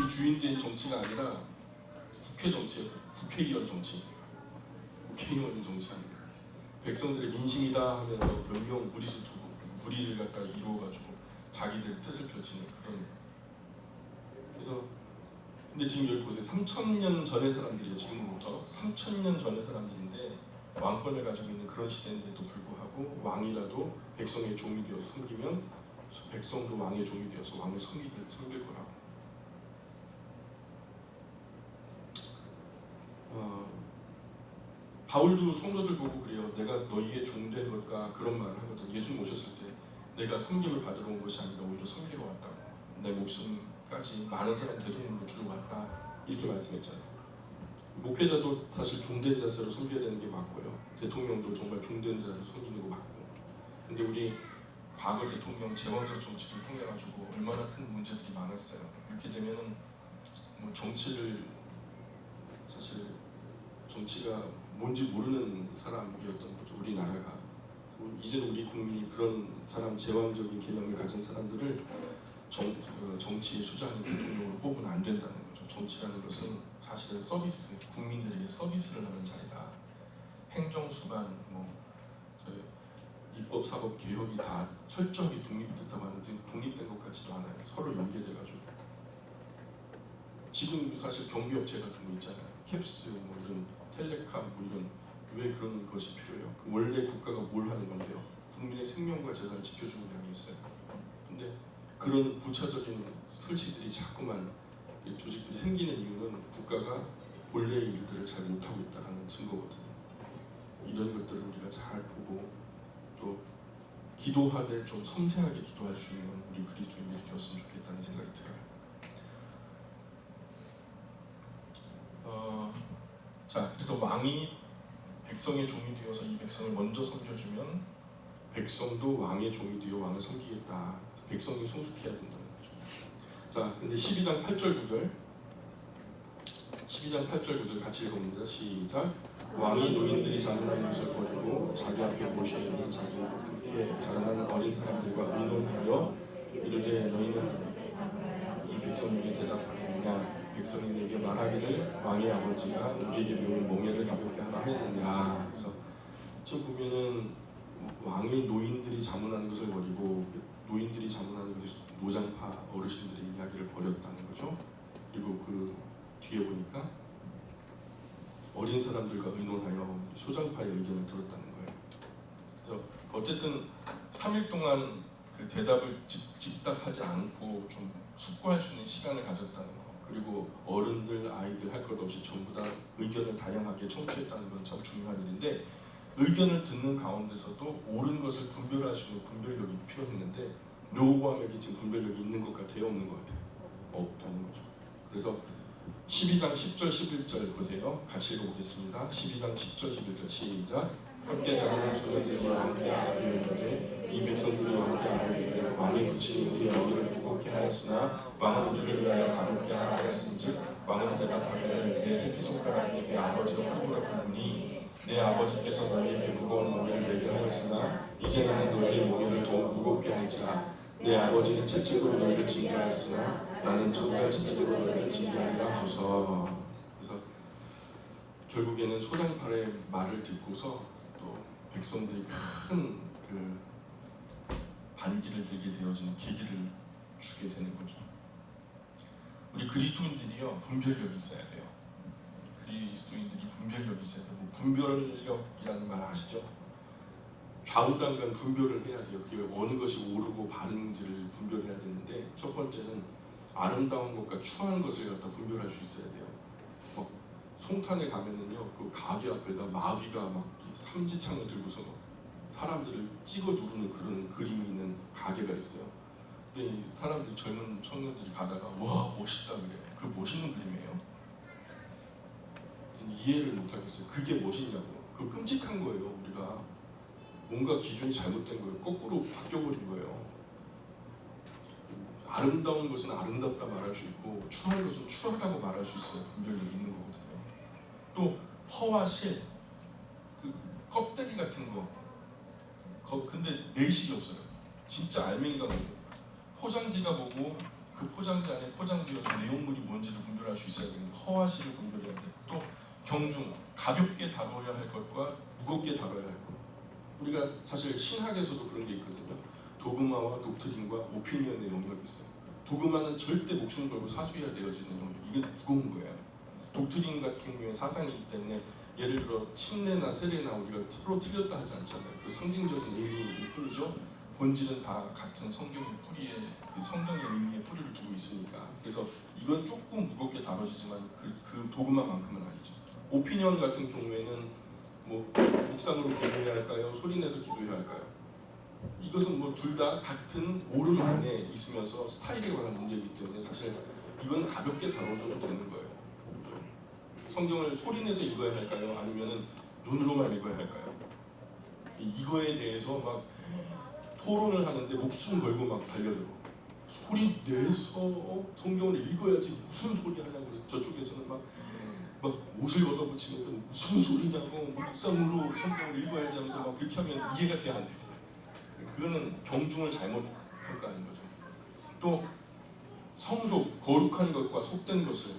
주인 된 정치가 아니라 국회 정치예요. 국회의원 정치. 국회의원의 정치 아니에요. 백성들의 민심이다 하면서 몇 명 무리수 두고 무리를 갖다 이루어가지고 자기들 뜻을 펼치는 그런. 그래서 근데 지금 여기 보세요. 3,000년 전의 사람들이에요. 지금부터 3,000년 전의 사람들인데 왕권을 가지고 있는 그런 시대인데도 불구하고 왕이라도 백성의 종이 되어서 섬기면 백성도 왕의 종이 되어서 왕을 섬길 거라고. 바울도 성도들 보고 그래요. 내가 너희의 종된 것과 그런 말을 하거든. 예수님 오셨을 때 내가 섬김을 받으러 온 것이 아니라 오히려 섬기러 왔다고. 내 목숨까지 많은 사람 대종으로 주러 왔다. 이렇게 말씀했잖아요. 목회자도 사실 종된 자세로 섬겨야 되는 게 맞고요. 대통령도 정말 종된 자세로 섬기는 거 맞고. 근데 우리 과거 대통령 제왕적 정치를 통해 가지고 얼마나 큰 문제들이 많았어요. 이렇게 되면은 뭐 정치를, 사실 정치가 뭔지 모르는 사람이었던 거죠. 우리나라가. 이제는 우리 국민이 그런 사람, 제왕적인 개념을 가진 사람들을 정치의 수장인 대통령으로 뽑으면 안 된다는 거죠. 정치라는 것은 사실은 서비스, 국민들에게 서비스를 하는 자리다. 행정수반, 입법, 사법, 개혁이 다 철저하게 독립됐다고 하는데 지금 독립된 것 같지도 않아요. 서로 연계돼가지고. 지금 사실 경비업체 같은 거 있잖아요. 캡스, 뭐 이런 텔레캅, 뭐 이런, 왜 그런 것이 필요해요? 그 원래 국가가 뭘 하는 건데요? 국민의 생명과 재산을 지켜주는 게 아니겠어요? 근데 그런 부차적인 설치들이 자꾸만 조직들이 생기는 이유는 국가가 본래의 일들을 잘 못하고 있다는 증거거든요. 이런 것들을 우리가 잘 보고 또 기도하되 좀 섬세하게 기도할 수 있는 우리 그리스도인들이 되었으면 좋겠다는 생각이 들어요. 자, 그래서 왕이 백성의 종이 되어서 이 백성을 먼저 섬겨주면 백성도 왕의 종이 되어 왕을 섬기겠다. 그래서 백성이 성숙해야 된다는 거죠. 자, 근데 12장 8절 9절 12장 8절 9절 같이 읽어봅니다. 시작. 왕이 노인들이 자라나는 것을 버리고 자기 앞에 모시니 자기와 함께 자라나는 어린 사람들과 의논하여 이르되 너희는 이 백성에게 대답하느냐. 백성에게 말하기를 왕의 아버지가 우리에게 배운 멍에를 가볍게 하라 하였느니라. 그래서 지금 보면은 왕이 노인들이 자문하는 것을 버리고 노인들이 자문하는 것이 노장파 어르신들의 이야기를 버렸다는 거죠. 그리고 그 뒤에 보니까 어린 사람들과 의논하여 소장파의 의견을 들었다는 거예요. 그래서 어쨌든 3일 동안 그 대답을 즉답하지 않고 좀 숙고할 수 있는 시간을 가졌다는 거, 그리고 어른들, 아이들 할 것 없이 전부 다 의견을 다양하게 청취했다는 건 참 중요한 일인데, 의견을 듣는 가운데서도 옳은 것을 분별할 수 있는 분별력이 필요했는데 르호보암에게 지금 분별력이 있는 것 같아요, 없는 것 같아요? 없다는 거죠. 그래서 12장 10절 11절 보세요. 같이 읽어보겠습니다. 12장 10절 11절 시작. 함께 자라는 소년들이 왕께 아뢰었는데 이 백성들이 왕께 아뢰기를 왕이 붙이는 우리 어미를 무겁게 하였으나 왕은 우리를 위하여 가볍게 하라 하였은즉 왕은 대답하기를 내 새끼손가락이 내 아버지의 허리보다 굵으니 내 아버지께서 너희에게 무거운 몽에를 내게 하였으나 이제 나는 너희의 몽에를 더욱 무겁게 할지라. 내 아버지는 채찍으로 너희를 징계하였으나 나는 전갈 채찍으로 너희를 징계하리라 하소서. 그래서 결국에는 소장팔의 말을 듣고서 또 백성들이 큰 그 반기를 들게 되어지는 계기를 주게 되는 거죠. 우리 그리스도인들이요, 분별력이 있어야 돼요. 그리스도인들이 분별력이 있어야 돼요. 분별력이라는 말 아시죠? 좌우당간 분별을 해야 돼요. 그게 어느 것이 옳고 바른지를 분별해야 되는데, 첫 번째는 아름다운 것과 추한 것을 갖다 분별할 수 있어야 돼요. 송탄에 가면은요, 그 가게 앞에다 마귀가 막 삼지창을 들고서 막 사람들을 찍어 누르는 그런 그림이 있는 가게가 있어요. 근데 이 사람들, 젊은 청년들이 가다가 와 멋있다 그래. 그 멋있는 그림이에요? 이해를 못 하겠어요. 그게 멋있냐고. 그 끔찍한 거예요. 우리가 뭔가 기준이 잘못된 거예요. 거꾸로 바뀌어버린 거예요. 아름다운 것은 아름답다 말할 수 있고 추한 것은 추하다고 말할 수 있어요. 분별력이 있는 거거든요. 또 허와 실, 그 껍데기 같은 거, 근데 내식이 없어요. 진짜 알맹이가 뭐고 포장지가 뭐고 그 포장지 안에 포장되어진 내용물이 뭔지를 분별할 수 있어야 되는데 허와 실을 분별해야 돼요. 또 경중, 가볍게 다뤄야 할 것과 무겁게 다뤄야 할 것. 우리가 사실 신학에서도 그런 게 있거든요. 도그마와 독트린과 오피니언의 영역이 있어요. 도그마는 절대 목숨 걸고 사수해야 되어지는 영역. 이게 무거운 거예요. 독트린 같은 경우에 사상이기 때문에 예를 들어 침례나 세례나 우리가 서로 틀렸다 하지 않잖아요. 그 상징적인 의미일 뿐이죠. 본질은 다 같은 성경의 뿌리에, 그 성경의 의미의 뿌리를 두고 있으니까. 그래서 이건 조금 무겁게 다뤄지지만 그 도그마만큼은 아니죠. 오피니언 같은 경우에는 뭐 묵상으로 기도해야 할까요? 소리내서 기도해야 할까요? 이것은 뭐 둘 다 같은 오름 안에 있으면서 스타일에 관한 문제이기 때문에 사실 이건 가볍게 다뤄줘도 되는 거예요. 그렇죠? 성경을 소리내서 읽어야 할까요? 아니면은 눈으로만 읽어야 할까요? 이거에 대해서 막 토론을 하는데 목숨 걸고 막 달려들어. 소리 내서 성경을 읽어야지 무슨 소리 하냐고 그래. 저쪽에서는 막 옷을 걷어붙이면서 무슨 소리냐고 묵상으로 성경을 읽어야지 하면서 막 그렇게 하면 이해가 돼야 안 돼. 그거는 경중을 잘못 평가하는 거죠. 또 성속, 거룩한 것과 속된 것을,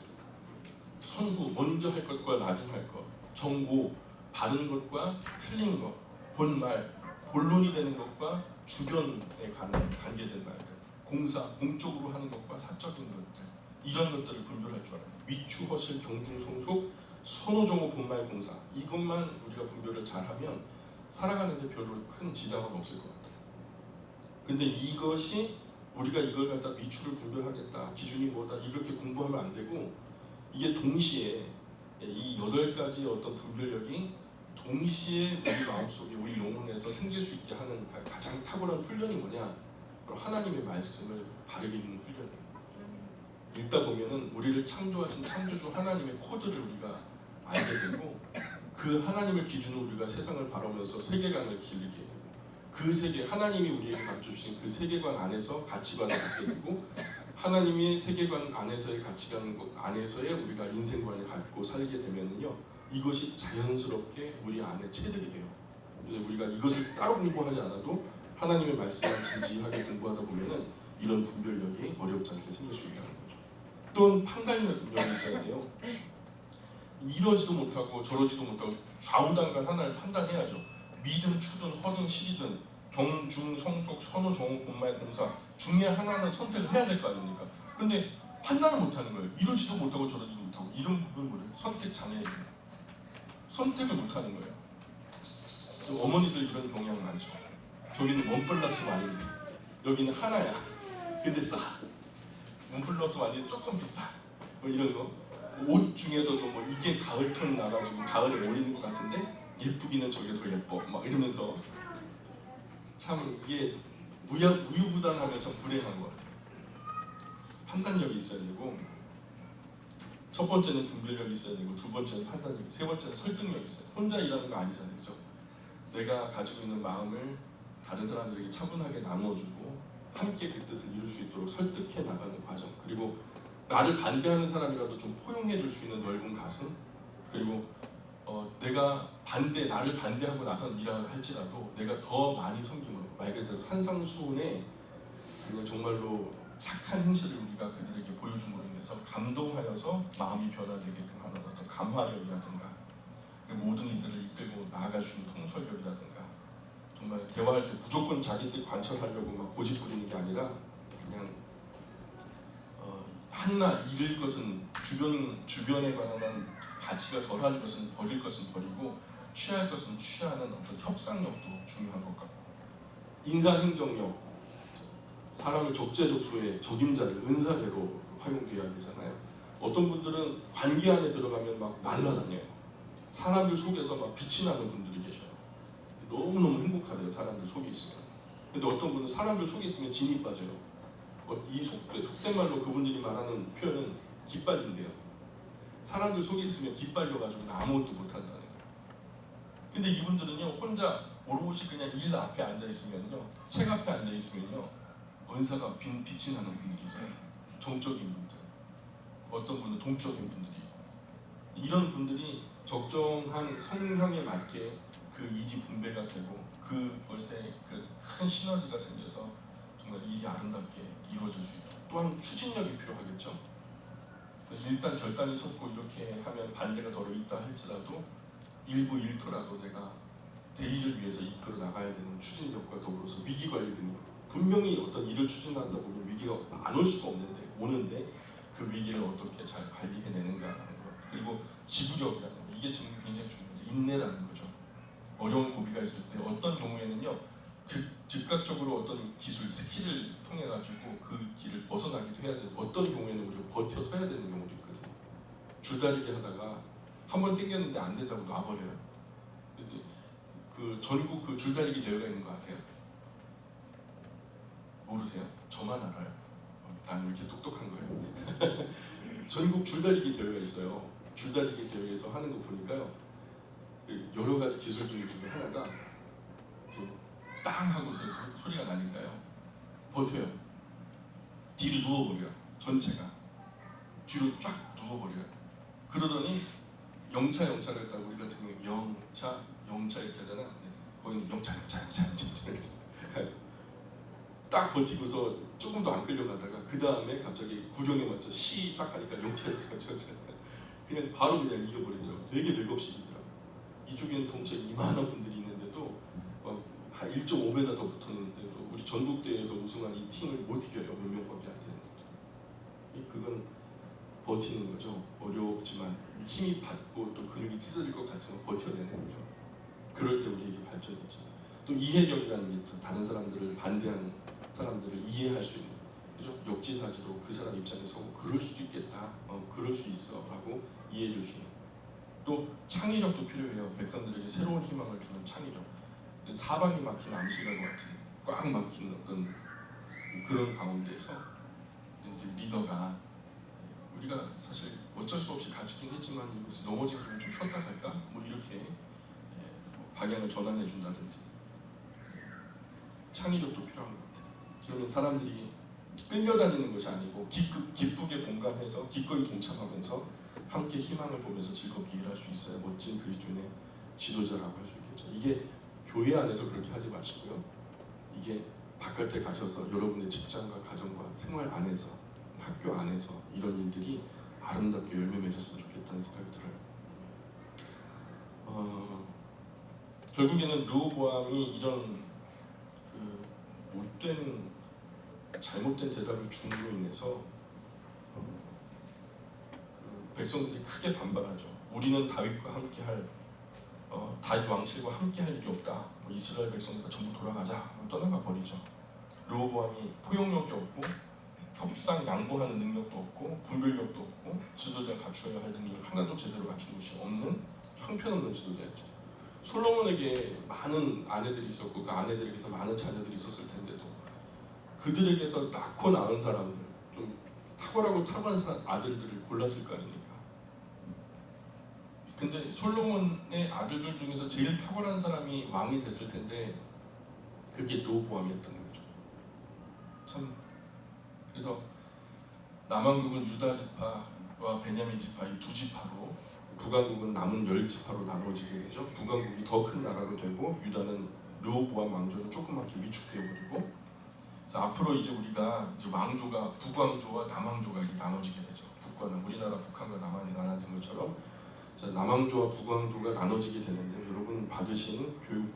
선후, 먼저 할 것과 나중 할 것, 정보, 바른 것과 틀린 것, 본말, 본론이 되는 것과 주변에 관계된 말들, 공사, 공적으로 하는 것과 사적인 것들, 이런 것들을 분별할 줄 알아요. 위추, 허실, 경중, 성속, 선호, 정오, 본말, 공사, 이것만 우리가 분별을 잘하면 살아가는데 별로 큰 지장은 없을 것 같아요. 근데 이것이 우리가 이걸 갖다 위추를 분별하겠다, 기준이 뭐다, 이렇게 공부하면 안 되고, 이게 동시에 이 8가지의 어떤 분별력이 동시에 우리 마음속에, 우리 영혼에서 생길 수 있게 하는 가장 탁월한 훈련이 뭐냐? 바로 하나님의 말씀을 바르게 읽는 훈련이에요. 읽다 보면은 우리를 창조하신 창조주 하나님의 코드를 우리가 알게 되고, 그 하나님을 기준으로 우리가 세상을 바라보면서 세계관을 기르게 되고, 그 세계, 하나님이 우리에게 가르쳐 주신 그 세계관 안에서 가치관을 갖게 되고, 하나님의 세계관 안에서의 가치관 안에서의 우리가 인생관을 갖고 살게 되면은요, 이것이 자연스럽게 우리 안에 체득이 돼요. 그래서 우리가 이것을 따로 공부하지 않아도 하나님의 말씀을 진지하게 공부하다 보면은 이런 분별력이 어렵지 않게 생길 수 있다는 거죠. 또한 판단력이 있어야 돼요. 이러지도 못하고 저러지도 못하고 좌우단간 하나를 판단해야죠. 미든 추든 허든 실이든 경중 성속 선호 정오 본말 공사 중에 하나는 선택을 해야 될 거 아닙니까? 근데 판단을 못하는 거예요. 이러지도 못하고 저러지도 못하고. 이런 부분 뭐예요? 선택 장애예요. 선택을 못하는 거예요. 어머니들 이런 경향 많죠. 저기는 원 플러스 완인데 여기는 하나야. 근데 싸. 원 플러스 완이 조금 비싸. 뭐 이런 거. 옷 중에서도 뭐 이게 가을 톤 나가지고 가을에 어울리는 것 같은데 예쁘기는 저게 더 예뻐. 막 이러면서 참 이게 우유부단하면 참 불행한 것 같아요. 판단력이 있어야 되고 첫 번째는 분별력이 있어야 되고 두 번째는 판단력, 세 번째는 설득력이 있어요. 혼자 일하는 거 아니잖아요, 그죠? 내가 가지고 있는 마음을 다른 사람들에게 차분하게 나눠주고 함께 그 뜻을 이룰 수 있도록 설득해 나가는 과정, 그리고 나를 반대하는 사람이라도 좀 포용해 줄 수 있는 넓은 가슴, 그리고 나를 반대하고 나선 일을 할지라도 내가 더 많이 섬김으로 말 그대로 산상수훈에 그리고 정말로 착한 행실을 우리가 그들에게 보여줌으로 인해서 감동하여서 마음이 변화되게끔 하는 어떤 감화력이라든가 모든 이들을 이끌고 나아갈 수 있는 통솔력이라든가 정말 대화할 때 무조건 자기 뜻 관철하려고 막 고집 부리는 게 아니라 그냥 한나 잃을 것은 주변에 관한 가치가 덜한 것은 버릴 것은 버리고 취할 것은 취하는 어떤 협상력도 중요한 것 같고 인사행정력 사람을 적재적소에 적임자를 은사대로 활용돼야 되잖아요. 어떤 분들은 관계 안에 들어가면 막 날라다녀요. 사람들 속에서 막 빛이 나는 분들이 계셔요. 너무너무 행복하대요. 사람들 속에 있으면. 근데 어떤 분은 사람들 속에 있으면 진이 빠져요. 이 속된 말로 그분들이 말하는 표현은 깃발인데요. 사람들 속에 있으면 깃발려가지고 아무것도 못한다는 거예요. 근데 이분들은요 혼자 오롯이 그냥 일 앞에 앉아 있으면요, 책 앞에 앉아 있으면요 은사가 빛이 나는 분들이 있어요. 정적인 분들, 어떤 분은 동적인 분들이. 이런 분들이 적정한 성향에 맞게 그 일이 분배가 되고 그 벌새 그 큰 시너지가 생겨서 정말 일이 아름답게 이루어질 수 있다. 또한 추진력이 필요하겠죠. 그래서 일단 결단이 섰고 이렇게 하면 반대가 덜어 있다 할지라도 일부 일터라도 내가 대의를 위해서 이끌어 나가야 되는 추진력과 더불어서 위기관리 능력. 분명히 어떤 일을 추진한다 보면 위기가 안 올 수가 없는데 오는데 그 위기를 어떻게 잘 관리해내는가라는 것. 그리고 지구력이라는 것. 이게 지금 굉장히 중요하죠. 인내라는 거죠. 어려운 고비가 있을 때 어떤 경우에는요 즉각적으로 어떤 기술, 스킬을 통해 가지고 그 길을 벗어나기도 해야 되고 어떤 경우에는 우리가 버텨서 해야 되는 경우도 있거든요. 줄다리기 하다가 한 번 땡겼는데 안 된다고 놔버려요. 근데 그 전국 그 줄다리기 대회가 있는 거 아세요? 모르세요? 저만 알아요. 난 이렇게 똑똑한 거예요. 전국 줄다리기 대회가 있어요. 줄다리기 대회에서 하는 거 보니까요 여러 가지 기술들 중에 하나가 땅 하고서 소리가 나니까요 버텨요. 뒤로 누워버려요. 전체가 뒤로 쫙 누워버려요. 그러더니 영차를 했다고 우리 같은 경우 영차 이렇게 하잖아. 거기는 영차 이렇게 딱 버티고서 조금 더 안 끌려가다가 그 다음에 갑자기 구령에 맞춰 시작하니까 영차 그냥 바로 그냥 이겨버리더라고요. 되게 맥없이더라고요. 이쪽에는 동체 이만한 분들이 있는데도 한 1.5m 더 붙었는데도 우리 전국대회에서 우승한 이 팀을 못 이겨요. 몇 명밖에 안 되는데도. 그건 버티는 거죠. 어렵지만 힘이 받고 또 근육이 찢어질 것 같지만 버텨내는 거죠. 그럴 때 우리에게 발전이 있죠. 또 이해력이라는 게 있죠. 다른 사람들을 반대하는 사람들을 이해할 수 있는, 그죠? 역지사지로 그 사람 입장에 서고 그럴 수도 있겠다, 그럴 수 있어 라고 이해해 줄 수 있는. 또 창의력도 필요해요. 백성들에게 새로운 희망을 주는 창의력. 사방이 막힌 암시가와 같은 꽉 막힌 어떤 그런 가운데에서 이제 리더가 우리가 사실 어쩔 수 없이 갖추긴 했지만 이것을 넘어지면 좀 쉬었다 갈까? 뭐 이렇게 방향을 전환해 준다든지 창의력도 필요한 것 같아요. 그러면 사람들이 끌려다니는 것이 아니고 기쁘게 공감해서 기꺼이 동참하면서 함께 희망을 보면서 즐겁게 일할 수 있어야 멋진 그리스도인의 지도자라고 할 수 있겠죠. 이게 교회 안에서 그렇게 하지 마시고요. 이게 바깥에 가셔서 여러분의 직장과 가정과 생활 안에서 학교 안에서 이런 일들이 아름답게 열매 맺었으면 좋겠다는 생각이 들어요. 결국에는 르호보암이 이런 그 못된 잘못된 대답을 줌으로 인해서 그 백성들이 크게 반발하죠. 우리는 다윗과 함께할 다윗 왕실과 함께할 일이 없다. 이스라엘 백성들과 전부 돌아가자. 떠나가 버리죠. 르호보암이 포용력이 없고 협상 양보하는 능력도 없고 분별력도 없고 지도자가 갖추어야 할 능력을 하나도 제대로 갖춘 것이 없는 형편없는 지도자였죠. 솔로몬에게 많은 아내들이 있었고 그 아내들에게서 많은 자녀들이 있었을 텐데도 그들에게서 낳고 낳은 사람들, 좀 탁월하고 탁월한 아들들을 골랐을 거 아닙니까? 근데 솔로몬의 아들들 중에서 제일 탁월한 사람이 왕이 됐을 텐데 그게 르호보암이었다는 거죠. 참. 그래서 남왕국은 유다 지파와 베냐민 지파 이 두 지파로, 북왕국은 남은 10지파로 나눠지게 되죠. 북왕국이 더 큰 나라로 되고 유다는 르호보암 왕조는 조그맣게 위축되어 버리고, 그래서 앞으로 이제 우리가 이제 왕조가 북왕조와 남왕조가 이렇게 나눠지게 되죠. 북과 남, 우리나라 북한과 남한이 나눠진 것처럼 남왕조와 북왕조가 나눠지게 되는데, 여러분 받으신 교육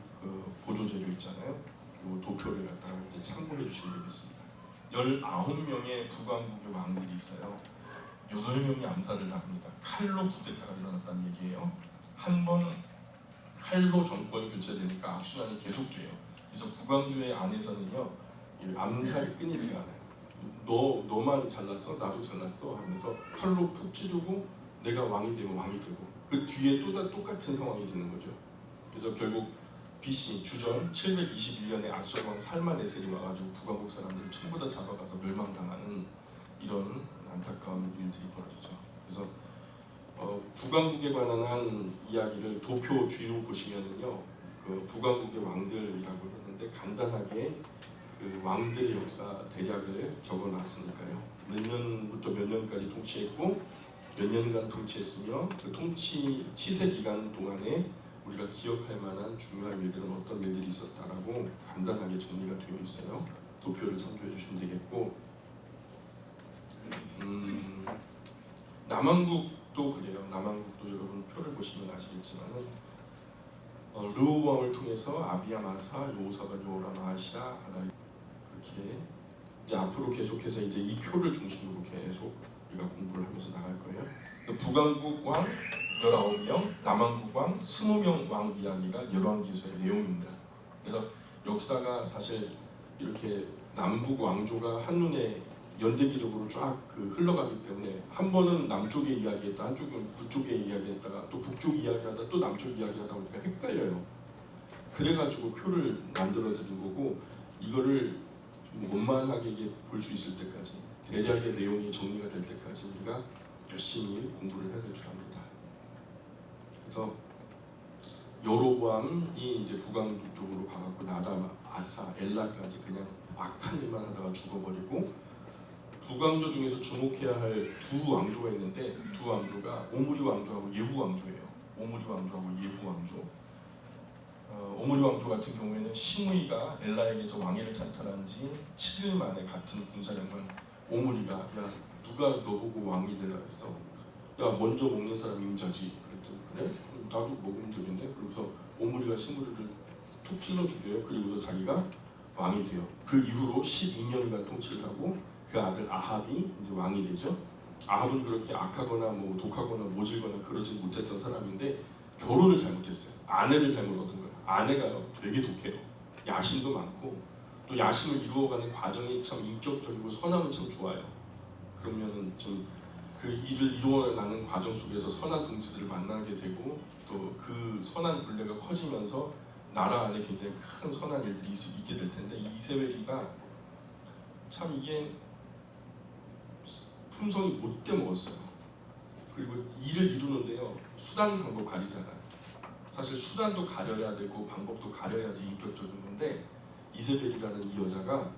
보조제도 있잖아요. 그 도표를 갖다가 이제 참고해 주시면 되겠습니다. 19명의 북왕국의 왕들이 있어요. 8명이 암살을 당합니다. 칼로 쿠데타가 일어났다는 얘기예요. 한 번 칼로 정권이 교체되니까 악순환이 계속돼요. 그래서 북왕조의 안에서는요, 암살이 끊이지가 않아요. 너만 잘났어, 나도 잘났어 하면서 칼로 푹 찌르고 내가 왕이 되면 왕이 되고, 그 뒤에 또 똑같은 상황이 되는 거죠. 그래서 결국 BC 주전 721년에 아수르왕 살마네셀이 와가지고 북왕국 사람들을 전부 다 잡아가서 멸망당하는 이런 안타까운 일들이 벌어지죠. 그래서 북왕국에 관한 한 이야기를 도표 뒤로 보시면은요, 그 북왕국의 왕들이라고 했는데 간단하게 그 왕들의 역사 대략을 적어놨으니까요. 몇 년부터 몇 년까지 통치했고 몇 년간 통치했으며 그 통치 치세 기간 동안에 우리가 기억할 만한 중요한 일들은 어떤 일들이 있었다라고 간단하게 정리가 되어 있어요. 도표를 참조해 주시면 되겠고, 남왕국도 그래요. 남왕국도 여러분 표를 보시면 아시겠지만은 르호보암을 통해서 아비야, 마사, 여호사밧, 요람, 아하시야, 아달, 그렇게 이제 앞으로 계속해서 이제 이 표를 중심으로 계속 우리가 공부를 하면서 나갈 거예요. 그래서 북왕국 왕 19명, 남왕국 왕 20명 왕 이야기가 열왕기서의 내용입니다. 그래서 역사가 사실 이렇게 남북 왕조가 한눈에 연대기적으로 쫙 흘러가기 때문에 한 번은 남쪽에 이야기했다, 한쪽은 북쪽에 이야기했다가 또 북쪽 이야기하다 또 남쪽 이야기하다 보니까 헷갈려요. 그래가지고 표를 만들어 드린 거고, 이거를 좀 원만하게 볼 수 있을 때까지, 대략의 내용이 정리가 될 때까지 우리가 열심히 공부를 해야 될 줄 압니다. 그래서 여로보암이 이제 북왕국 쪽으로 가갖고 나다, 아사, 엘라까지 그냥 악한 일만 하다가 죽어버리고, 북왕조 중에서 주목해야 할 두 왕조가 있는데 두 왕조가 오므리 왕조하고 예후 왕조예요. 오므리 왕조하고 예후 왕조. 오므리 왕조 같은 경우에는 시므이가 엘라에게서 왕위를 찬탈한 지 7일 만에 같은 군사령관 오므리가, 야 누가 너보고 왕이 되라 했어? 야 먼저 먹는 사람 임자지. 그랬더니 그래? 그럼 나도 먹으면 되겠네. 그래서 오므리가 시므리를 툭 찔러 죽여요. 그리고서 자기가 왕이 돼요. 그 이후로 12년간 통치를 하고 그 아들 아합이 이제 왕이 되죠. 아합은 그렇게 악하거나 뭐 독하거나 모질거나 그러지 못했던 사람인데 결혼을 잘못했어요. 아내를 잘못 얻은 거예요. 아내가요 되게 독해요. 야심도 많고 또 야심을 이루어가는 과정이 참 인격적이고 선함은 참 좋아요. 그러면은 좀 그 일을 이루어가는 과정 속에서 선한 동지들을 만나게 되고 또 그 선한 굴레가 커지면서 나라 안에 굉장히 큰 선한 일들이 있게 될 텐데, 이세벨이가 참 이게 품성이 못돼 먹었어요. 그리고 일을 이루는데요, 수단 방법 가리지 않아요. 사실 수단도 가려야 되고 방법도 가려야지 인격적인 건데, 이세벨이라는 이 여자가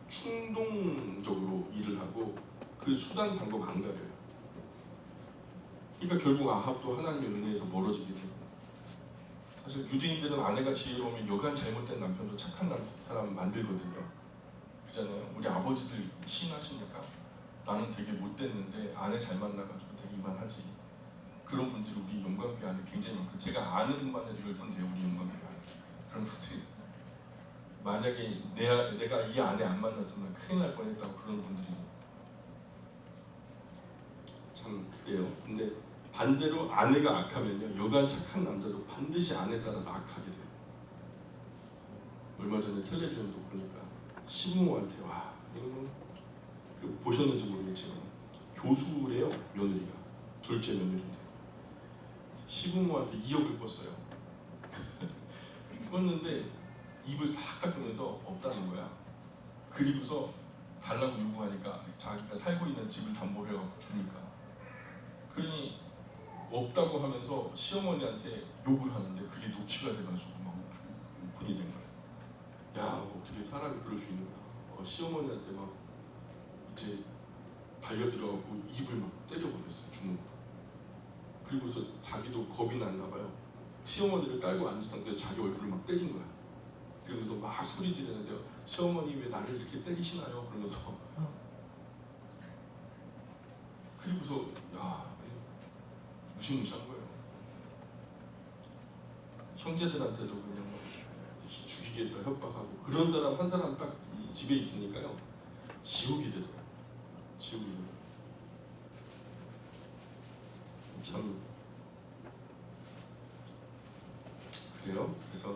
충동적으로 일을 하고 그 수단 방법 안 가려요. 그러니까 결국 아합도 하나님의 은혜에서 멀어지게 돼요. 사실 유대인들은 아내가 지혜로우면 여간 잘못된 남편도 착한 사람 만들거든요. 그잖아요. 우리 아버지들 시인하십니까? 나는 되게 못됐는데 아내 잘 만나가지고 내가 이만하지. 그런 분들이 우리 영광교회 안에 굉장히 많고, 제가 아는 분만 해도 10분 돼요. 우리 영광교회 안에 그런 분들이. 만약에 내가 이 아내 안 만났으면 큰일 날 뻔했다고 그러는 분들이 참 그래요. 근데 반대로 아내가 악하면요, 여간 착한 남자도 반드시 아내 따라서 악하게 돼요. 얼마 전에 텔레비전도 보니까 시부모한테, 와, 이거 그 보셨는지 모르겠지만 교수래요, 며느리가. 둘째 며느리인데 시부모한테 2억을 꿨어요. 꿨는데 입을 싹 닦으면서 없다는 거야. 그리고서 달라고 요구하니까 자기가 살고 있는 집을 담보로 해갖고 주니까, 그러니 없다고 하면서 시어머니한테 욕을 하는데 그게 녹취가 돼가지고 막 오픈이 된 거야. 야, 어떻게 사람이 그럴 수 있는가. 시어머니한테 막 이제 달려들어가고 입을 막 때려버렸어요, 주먹으로. 그리고서 자기도 겁이 났나 봐요. 시어머니를 깔고 앉은 상태에서 자기 얼굴을 막 때린 거야. 그러면서 막 소리 지르는데요, 시어머니 왜 나를 이렇게 때리시나요? 그러면서. 그리고서 야, 무시무시한 거예요. 형제들한테도 그냥 죽이겠다 협박하고, 그런 사람 한 사람 딱 이 집에 있으니까요, 지옥이 되더라고요. 지옥이 되더라고요. 참 그래요. 그래서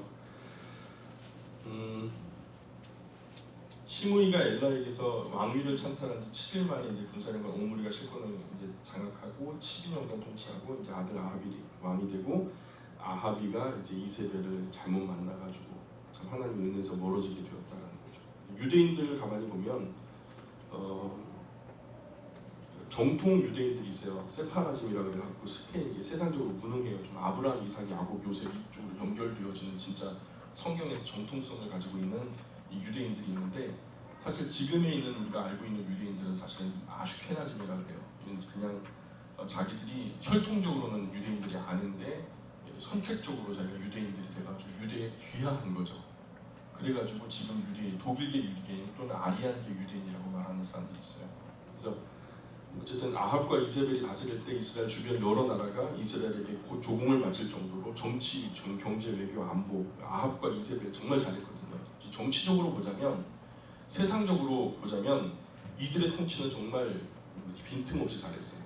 시므이가 엘라에게서 왕위를 찬탈한 지 7일 만에 이제 군사령관 오므리가 실권을 이제 장악하고 12년간 통치하고, 이제 아들 아합이 왕이 되고, 아합이가 이제 이세벨을 잘못 만나가지고 참 하나님의 은혜에서 멀어지게 되었다는 거죠. 유대인들을 가만히 보면 정통 유대인들이 있어요. 세파라즘이라 그래갖고 스페인이 세상적으로 무능해요. 좀 아브라함, 이삭, 야곱, 요셉 이쪽으로 연결되어지는 진짜 성경에서 정통성을 가지고 있는 이 유대인들이 있는데, 사실 지금에 있는 우리가 알고 있는 유대인들은 사실은 아슈케나즘이라 그래요. 그냥 자기들이 혈통적으로는 유대인들이 아닌데 선택적으로 자기가 유대인들이 돼가지고 유대에 귀화한 거죠. 그래가지고 지금 유대인, 독일계 유대인 또는 아리안계 유대인이라고 말하는 사람들이 있어요. 그래서 어쨌든 아합과 이세벨이 다스릴 때 이스라엘 주변 여러 나라가 이스라엘에게 조공을 바칠 정도로 정치, 경제, 외교, 안보, 아합과 이세벨 정말 잘했거든요. 정치적으로 보자면, 세상적으로 보자면 이들의 통치는 정말 빈틈없이 잘했어요.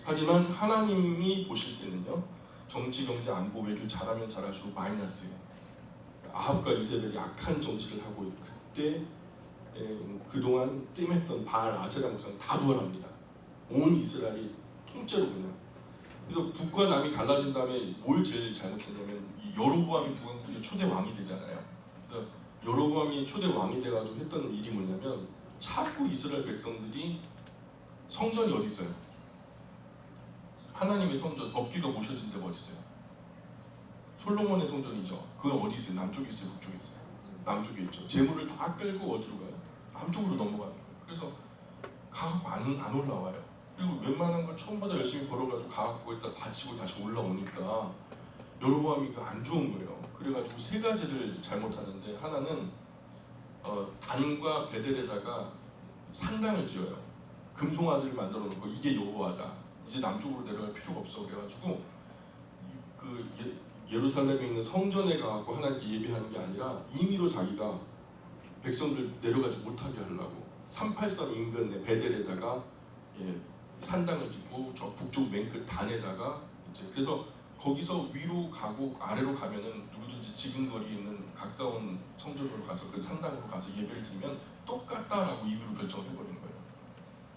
하지만 하나님이 보실 때는요, 정치, 경제, 안보, 외교 잘하면 잘할수록 마이너스예요. 아합과 이세벨이 악한 정치를 하고 그때 그동안 뜸했던 바알, 아세라 목사는 다 부활합니다. 온 이스라엘이 통째로 그냥. 그래서 북과 남이 갈라진 다음에 뭘 제일 잘못했냐면, 이 여로보암이 북왕국의 초대 왕이 되잖아요. 그래서 여로보암이 초대 왕이 돼가지고 했던 일이 뭐냐면, 자꾸 이스라엘 백성들이 성전이 어디 있어요? 하나님의 성전, 법궤가 모셔진 데가 어디 있어요? 솔로몬의 성전이죠. 그건 어디 있어요? 남쪽에 있어요? 북쪽에 있어요? 남쪽에 있죠. 재물을 다 끌고 어디로 가요? 남쪽으로 넘어가는 거예요. 그래서 가갖고 안 올라와요. 그리고 웬만한 걸 처음보다 열심히 벌어가지고 가갖고 거기다 바치고 다시 올라오니까 여로보암이 안 좋은 거예요. 그래가지고 세 가지를 잘못하는데, 하나는 단과 베델에다가 산당을 지어요. 금송아지를 만들어 놓고 이게 여호와다, 이제 남쪽으로 내려갈 필요가 없어. 그래가지고 그 예루살렘에 있는 성전에 가갖고 하나님께 예배하는 게 아니라 임의로 자기가 백성들 내려가지 못하게 하려고 383 인근의 베델에다가 산당을 짓고, 저 북쪽 맨 끝 단에다가 이제, 그래서 거기서 위로 가고 아래로 가면은 누구든지 지근거리에 있는 가까운 성전으로 가서 그 산당으로 가서 예배를 드리면 똑같다라고 임의로 결정해버리는 거예요.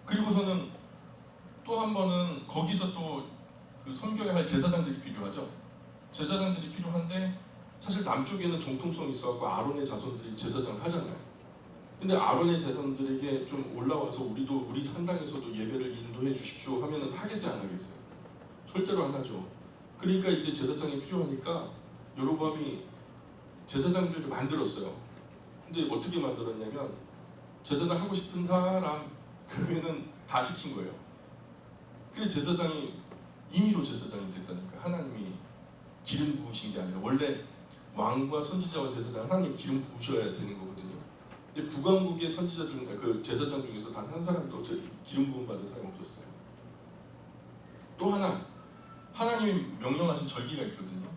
그리고서는 또 한 번은 거기서 또 그 섬겨야 할 제사장들이 필요하죠. 제사장들이 필요한데, 사실 남쪽에는 정통성이 있어갖고 아론의 자손들이 제사장을 하잖아요. 근데 아론의 자손들에게 좀 올라와서 우리 산당에서도 예배를 인도해 주십시오 하면은 하겠어요, 안 하겠어요? 절대로 안 하죠. 그러니까 이제 제사장이 필요하니까 여로보암이 제사장들을 만들었어요. 근데 어떻게 만들었냐면, 제사장 하고 싶은 사람 그러면은 다 시킨 거예요. 그래서 제사장이 임의로 제사장이 됐다니까. 하나님이 기름 부으신 게 아니라, 원래 왕과 선지자와 제사장 하나님 기름 부으셔야 되는 거거든요. 근데 북왕국의 선지자 중, 그 제사장 중에서 단 한 사람도 기름 부음 받은 사람이 없었어요. 또 하나, 하나님이 명령하신 절기가 있거든요.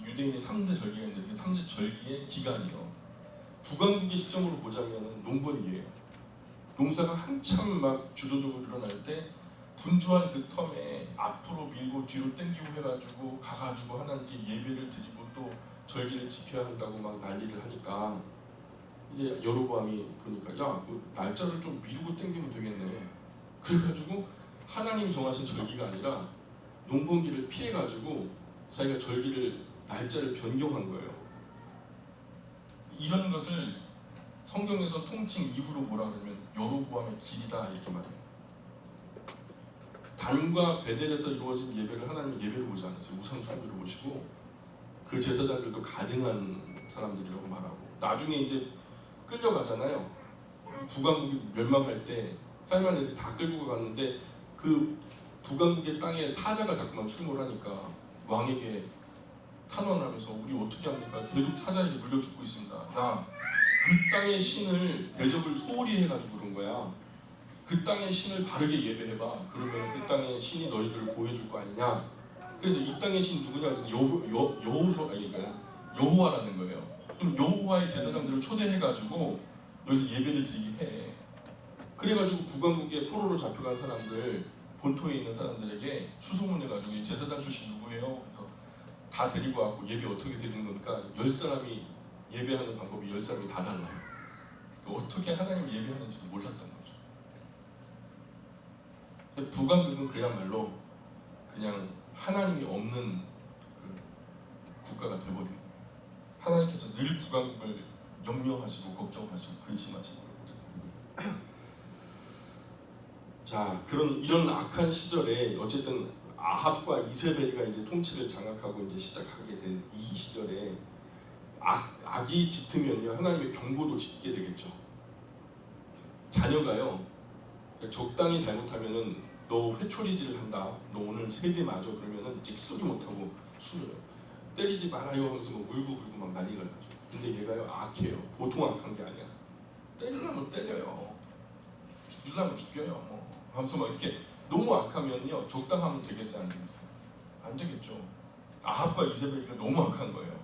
유대인의 3대 절기가 있는데 그 3대 절기의 기간이요. 북왕국의 시점으로 보자면 농번기예요. 농사가 한참 막 주도적으로 일어날 때 분주한 그 텀에 앞으로 밀고 뒤로 당기고 해가지고 가가지고 하나님께 예배를 드리고 또 절기를 지켜야 한다고 막 난리를 하니까 이제 여로보암이 보니까 야, 그 날짜를 좀 미루고 당기면 되겠네. 그래가지고 하나님 정하신 절기가 아니라 농번기를 피해가지고 자기가 절기를 날짜를 변경한 거예요. 이런 것을 성경에서 통칭 이후로 뭐라 그러면 여로보암의 길이다 이렇게 말해요. 단과 베델에서 이루어진 예배를 하나님이 예배를 보지 않았어요. 우상 숭배를 보시고 그 제사장들도 가증한 사람들이라고 말하고 나중에 이제 끌려가잖아요. 북왕국이 멸망할 때 살만에서 다 끌고 갔는데 그 북왕국의 땅에 사자가 자꾸만 출몰 하니까 왕에게 탄원하면서 우리 어떻게 합니까? 계속 사자에게 물려 죽고 있습니다. 야, 그 땅의 신을 대접을 소홀히 해가지고 그런 거야. 그 땅의 신을 바르게 예배해봐. 그러면 그 땅의 신이 너희들을 보여줄 거 아니냐. 그래서 이 땅의 신 누구냐? 여호와라는 거예요. 그럼 여호와의 제사장들을 초대해가지고 여기서 예배를 드리게 해. 그래가지고 북왕국에 포로로 잡혀간 사람들, 본토에 있는 사람들에게 추소문해가지고 이 제사장 출신 누구예요? 그래서 다 데리고 와고 예배 어떻게 드리는 겁니까? 10사람이 예배하는 방법이 10사람이 다 달라요. 그러니까 어떻게 하나님 예배하는지 몰랐던 거죠. 북왕국은 그야말로 그냥 하나님이 없는 그 국가가 되어버린 거예요. 하나님께서 늘 북왕국을 염려하시고 걱정하시고 근심하시고 자, 이런 악한 시절에 어쨌든 아합과 이세벨이가 이제 통치를 장악하고 이제 시작하게 된 이 시절에 악이 짙으면요 하나님의 경고도 짙게 되겠죠. 자녀가요 적당히 잘못하면은 너 회초리질 한다. 너 오늘 세대 맞아. 그러면은 찍소리 못하고 술을 때리지 말아요 하면서 뭐 울고 불고 막 난리가 나죠. 근데 얘가요 악해요. 보통 악한 게 아니야. 때리려면 때려요. 죽이려면 죽여요. 뭐 하면서 막 이렇게 너무 악하면요 적당하면 되겠어요 안 되겠어요? 안 되겠죠. 아합과 이세벨이가 너무 악한 거예요.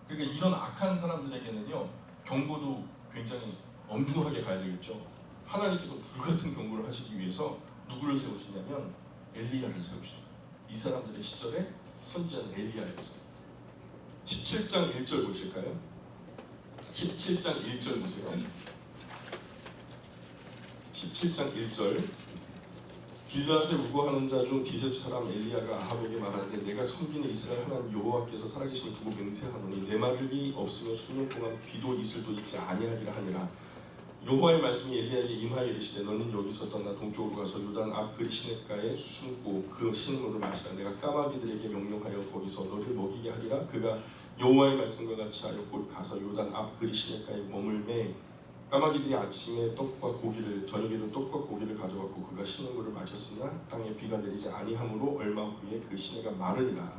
그러니까 이런 악한 사람들에게는요 경고도 굉장히 엄중하게 가야 되겠죠. 하나님께서 불같은 경고를 하시기 위해서 누구를 세우시냐면 엘리야를 세우십니다. 이 사람들의 시절에 선지자는 엘리야였어요. 17장 1절 보실까요? 17장 1절 보세요. 17장 1절 길르앗에 우거하는 자 중 디셉 사람 엘리야가 아합에게 말하는데 내가 섬기는 이스라엘 하나님 여호와께서 살아계심을 두고 맹세하노니 내 말이 없으면 수년 동안 비도 이슬도 있지 아니하리라 하니라. 여호와의 말씀이 엘리야에게 임하여 이르시되 너는 여기서 떠나 동쪽으로 가서 요단 앞 그리시네가에 숨고 그 신물을 마시라. 내가 까마귀들에게 명령하여 거기서 너를 먹이게 하리라. 그가 여호와의 말씀과 같이 하여 곧 가서 요단 앞 그리시네가에 머물매 까마귀들이 아침에 떡과 고기를 저녁에도 떡과 고기를 가져갔고 그가 신물을 마셨으나 땅에 비가 내리지 아니하므로 얼마 후에 그 시내가 마르니라.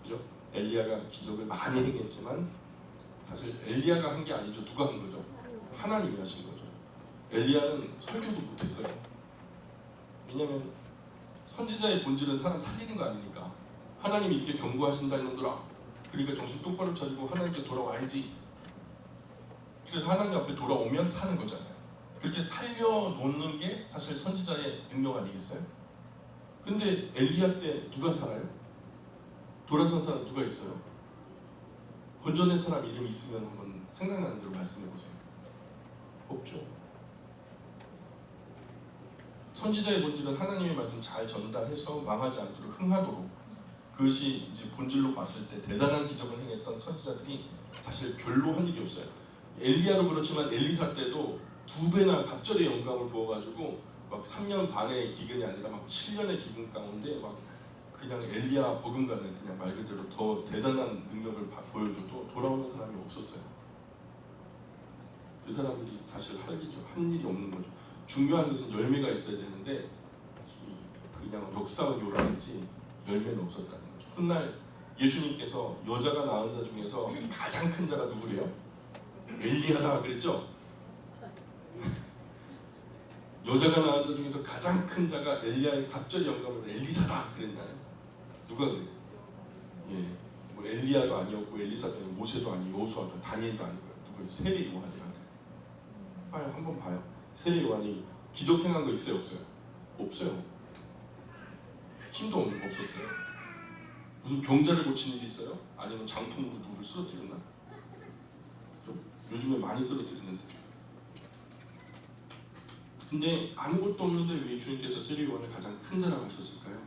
그죠? 엘리야가 기적을 많이 행했지만 사실 엘리야가 한 게 아니죠. 누가 한 거죠? 하나님이 하신 거죠. 엘리야는 설교도 못했어요. 왜냐하면 선지자의 본질은 사람 살리는 거 아니니까. 하나님이 이렇게 경고하신다 이놈들아. 그러니까 정신 똑바로 차리고 하나님께 돌아와야지. 그래서 하나님 앞에 돌아오면 사는 거잖아요. 그렇게 살려놓는 게 사실 선지자의 능력 아니겠어요? 근데 엘리야 때 누가 살아요? 돌아선 사람 누가 있어요? 건져낸 사람 이름 있으면 한번 생각나는 대로 말씀해보세요. 없죠. 선지자의 본질은 하나님의 말씀 잘 전달해서 망하지 않도록 흥하도록 그것이 이제 본질로 봤을 때 대단한 기적을 행했던 선지자들이 사실 별로 한 일이 없어요. 엘리야도 그렇지만 엘리사 때도 2배나 갑절의 영감을 부어가지고 막 3년 반의 기근이 아니라 막 7년의 기근 가운데 막 그냥 엘리야 버금가는 그냥 말 그대로 더 대단한 능력을 보여줘도 돌아오는 사람이 없었어요. 그 사람들이 사실 한 일이 없는 거죠. 중요한 것은 열매가 있어야 되는데 그냥 역사요라든지 열매는 없었다는 거죠. 훗날 예수님께서 여자가 낳은 자 중에서 가장 큰 자가 누구래요? 엘리야다 그랬죠? 여자가 낳은 자 중에서 가장 큰 자가 엘리야의 갑절의 영감으로 엘리사다 그랬나요? 누가 그래요? 예, 뭐 엘리야도 아니었고 엘리사도 아니고 모세도 아니고 여호수아도 다니엘도 아니고 누구예요? 세례 요한이라 그래요. 봐요, 한번 봐요. 세례 요한이 기적 행한 거 있어요, 없어요? 없어요. 힘도 없었어요. 무슨 병자를 고친 일이 있어요? 아니면 장풍으로 누구를 쓰러뜨렸나? 그렇죠? 요즘에 많이 쓰러뜨리는데. 근데 아무것도 없는데 왜 주님께서 세례 요한을 가장 큰 자라고 하셨을까요?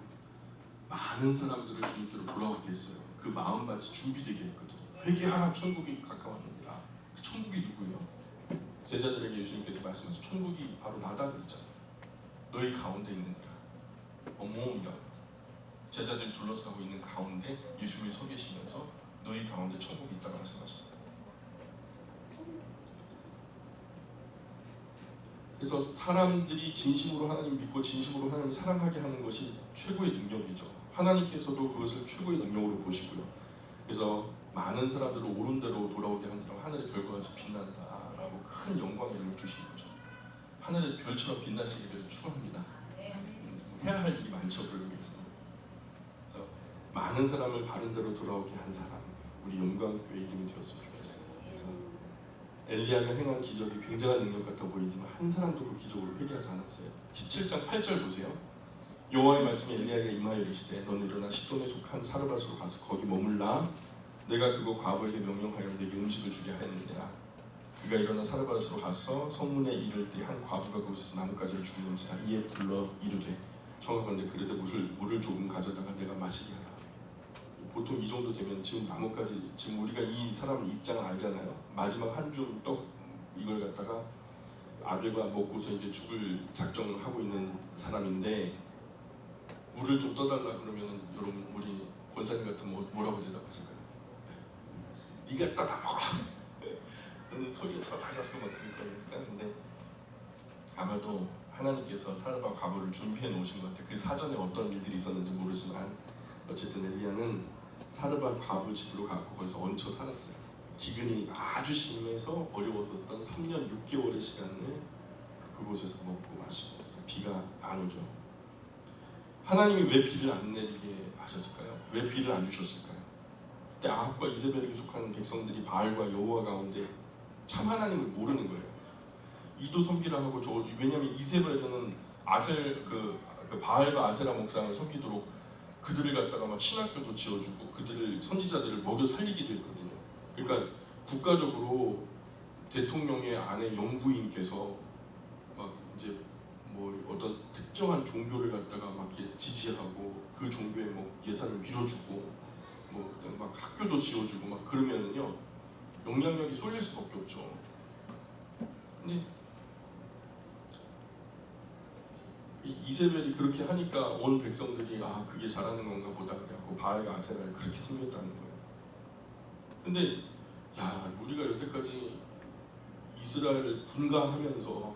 많은 사람들을 주님께로 돌아오게 했어요. 그 마음밭이 준비되게 했거든요. 회개하라, 천국이 가까웠느니라. 그 천국이 누구예요? 제자들에게 예수님께서 말씀하신 천국이 바로 나다 그랬잖아요. 너희 가운데 있느니라. 어머니라고. 제자들 둘러싸고 있는 가운데 예수님이 서 계시면서 너희 가운데 천국이 있다고 말씀하시잖아요. 그래서 사람들이 진심으로 하나님 믿고 진심으로 하나님 사랑하게 하는 것이 최고의 능력이죠. 하나님께서도 그것을 최고의 능력으로 보시고요. 그래서 많은 사람들을 옳은 대로 돌아오게 한 사람 하늘의 별과 같이 빛난다라고 큰 영광의 이름을 주신 거죠. 하늘의 별처럼 빛나시기를 축원합니다. 해야 할 일이 많죠, 그러기 위해서. 그래서 많은 사람을 바른 대로 돌아오게 한 사람, 우리 영광교회 이름이 되었으면 좋겠어요. 그래서 엘리야가 행한 기적이 굉장한 능력 같아 보이지만 한 사람도 그 기적으로 회개하지 않았어요. 17장 8절 보세요. 여호와의 말씀이 엘리야에게 임하여 이르시되 너는 일어나 시돈에 속한 사르밧으로 가서 거기 머물라. 내가 그곳 과부에게 명령하여 내게 음식을 주게 하였느니라. 그가 일어나 사르밧으로 가서 성문에 이를 때 한 과부가 그곳에서 나뭇가지를 주는지라. 이에 불러 이르되 청하건대 그릇에 물을 조금 가져다가 내가 마시게 하라. 보통 이 정도 되면 지금 나뭇가지, 지금 우리가 이 사람 입장을 알잖아요. 마지막 한 줌 떡 이걸 갖다가 아들과 먹고서 이제 죽을 작정을 하고 있는 사람인데 물을 좀 떠달라 그러면은 여러분 우리 권사님 같으면 뭐라고 대답하실까요? 네가 떠다 먹어. 너는 소리 없어 말이 없어 막 그럴 거니까. 근데 아마도 하나님께서 사르밧 과부를 준비해 놓으신 것 같아요. 그 사전에 어떤 일들이 있었는지 모르지만 어쨌든 엘리야는 사르밧 과부 집으로 가고 거기서 얹혀 살았어요. 기근이 아주 심해서 어려웠었던 3년 6개월의 시간을 그곳에서 먹고 마시고 있어요. 비가 안 오죠. 하나님이 왜 비를 안 내리게 하셨을까요? 왜 비를 안 주셨을까요? 그때 아합과 이세벨에게 속한 백성들이 바알과 여호와 가운데 참 하나님을 모르는 거예요. 이도 섬기라 하고 왜냐하면 이세벨은 아셀 그 바알과 아세라 목상을 섬기도록 그들을 갖다가 막 신학교도 지어주고 그들을 선지자들을 먹여 살리기도 했거든요. 그러니까 국가적으로 대통령의 아내 영부인께서 막 이제 뭐 어떤 특정한 종교를 갖다가 막 이렇게 지지하고 그 종교에 뭐 예산을 밀어주고 뭐 막 학교도 지어주고 막 그러면은요 영향력이 쏠릴 수밖에 없죠. 근데 이세벨이 그렇게 하니까 온 백성들이 아 그게 잘하는 건가 보다 그래갖고 바알과 아세라를 그렇게 섬겼다는 거예요. 근데 야 우리가 여태까지 이스라엘을 분가하면서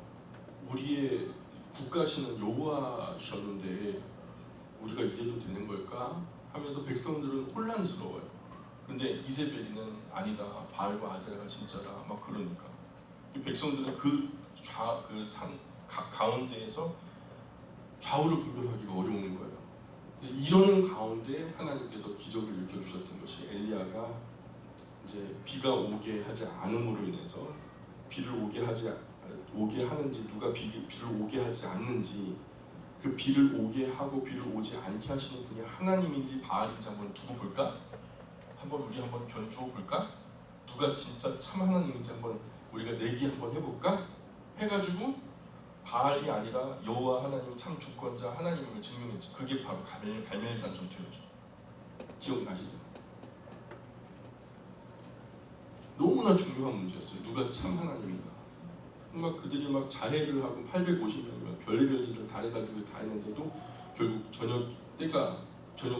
우리의 국가신은 여호와셨는데 우리가 이래도 되는 걸까 하면서 백성들은 혼란스러워요. 근데 이세벨이는 아니다 바알과 아세라가 진짜다 막 그러니까 백성들은 산 가운데에서 좌우를 분별하기가 어려운 거예요. 이런 가운데 하나님께서 기적을 일으켜주셨던 것이 엘리야가 이제 비가 오게 하지 않음으로 인해서 비를 오게 하는지 누가 비를 오게 하지 않는지 그 비를 오게 하고 비를 오지 않게 하시는 분이 하나님인지 바알인지 한번 두고 볼까? 우리 한번 견주어 볼까? 누가 진짜 참 하나님인지 한번 우리가 내기 한번 해볼까? 해가지고 바알이 아니라 여호와 하나님 참 주권자 하나님임을 증명했죠. 그게 바로 갈멜산 전투였죠. 기억나시죠? 너무나 중요한 문제였어요. 누가 참 하나님인가? 막 그들이 막 자해를 하고 850명이면 별의별 짓을 다 해가지고 다 했는데도 결국 저녁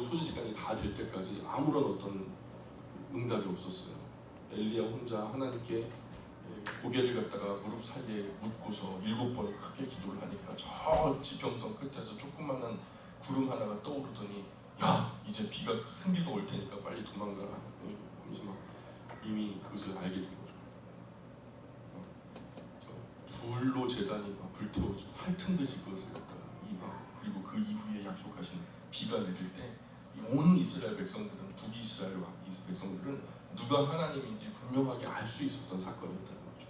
소요 시간이 다 될 때까지 아무런 어떤 응답이 없었어요. 엘리야 혼자 하나님께 고개를 갖다가 무릎 사이에 묻고서 7번 크게 기도를 하니까 저 지평선 끝에서 조그마한 구름 하나가 떠오르더니 야 이제 큰 비가 올 테니까 빨리 도망가라 하면서 막 이미 그것을 알게 된 거죠. 불로 제단이 막 불태워지고 활튼 듯이 그것을 갖다가 그리고 그 이후에 약속하신 비가 내릴 때 온 이스라엘 백성들은 북이스라엘 백성들은 누가 하나님인지 분명하게 알 수 있었던 사건이었다는 거죠.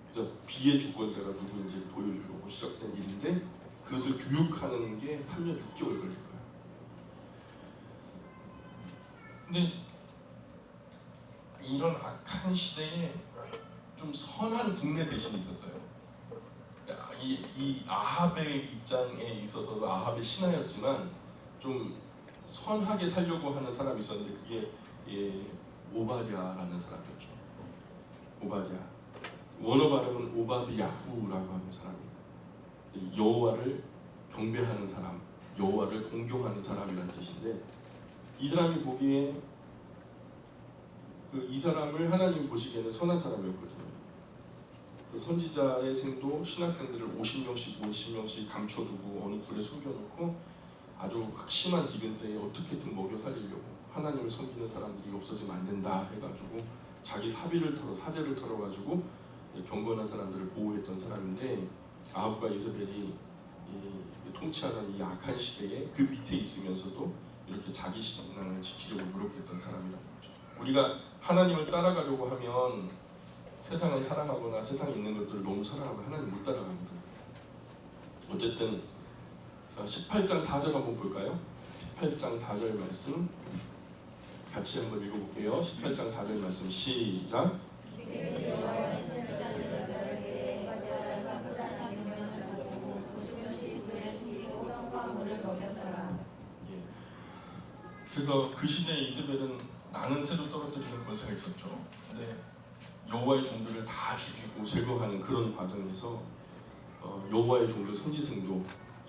그래서 비의 주권자가 누구인지 보여주려고 시작된 일인데 그것을 교육하는 게 3년 6개월 걸릴 거예요. 근데 이런 악한 시대에 좀 선한 국내 대신이 있었어요. 이 아합의 입장에 있어서도 아합의 신하였지만 좀 선하게 살려고 하는 사람이 있었는데 그게 오바댜라는 사람이었죠. 오바댜. 원어 발음은 오바드야후라고 하는 사람이에요. 여호와를 경배하는 사람, 여호와를 공경하는 사람이라는 뜻인데 이 사람이 보기에 이 사람을 하나님 보시기에는 선한 사람이었거든요. 그래서 선지자의 생도 신학생들을 50명씩 감춰두고 어느 굴에 숨겨놓고 아주 극심한 기근 때에 어떻게든 먹여 살리려고 하나님을 섬기는 사람들이 없어지면 안 된다 해가지고 자기 사제를 털어가지고 경건한 사람들을 보호했던 사람인데 아합과 이세벨이 통치하는 이 악한 시대에 그 밑에 있으면서도 이렇게 자기 신앙을 지키려고 노력했던 사람이라는 거죠. 우리가 하나님을 따라가려고 하면 세상을 사랑하거나 세상에 있는 것들을 너무 사랑하면 하나님 못 따라가거든요. 어쨌든 18장 4절 한번 볼까요? 18장 4절 말씀 같이 한번 읽어볼게요. 18장 4절 말씀 시작. 그래서 그 시대에 이세벨은 나는 새로 떨어뜨리는 권세가 있었죠. 근데 여호와의 종들을 다 죽이고 제거하는 그런 과정에서 여호와의 종들 선지생도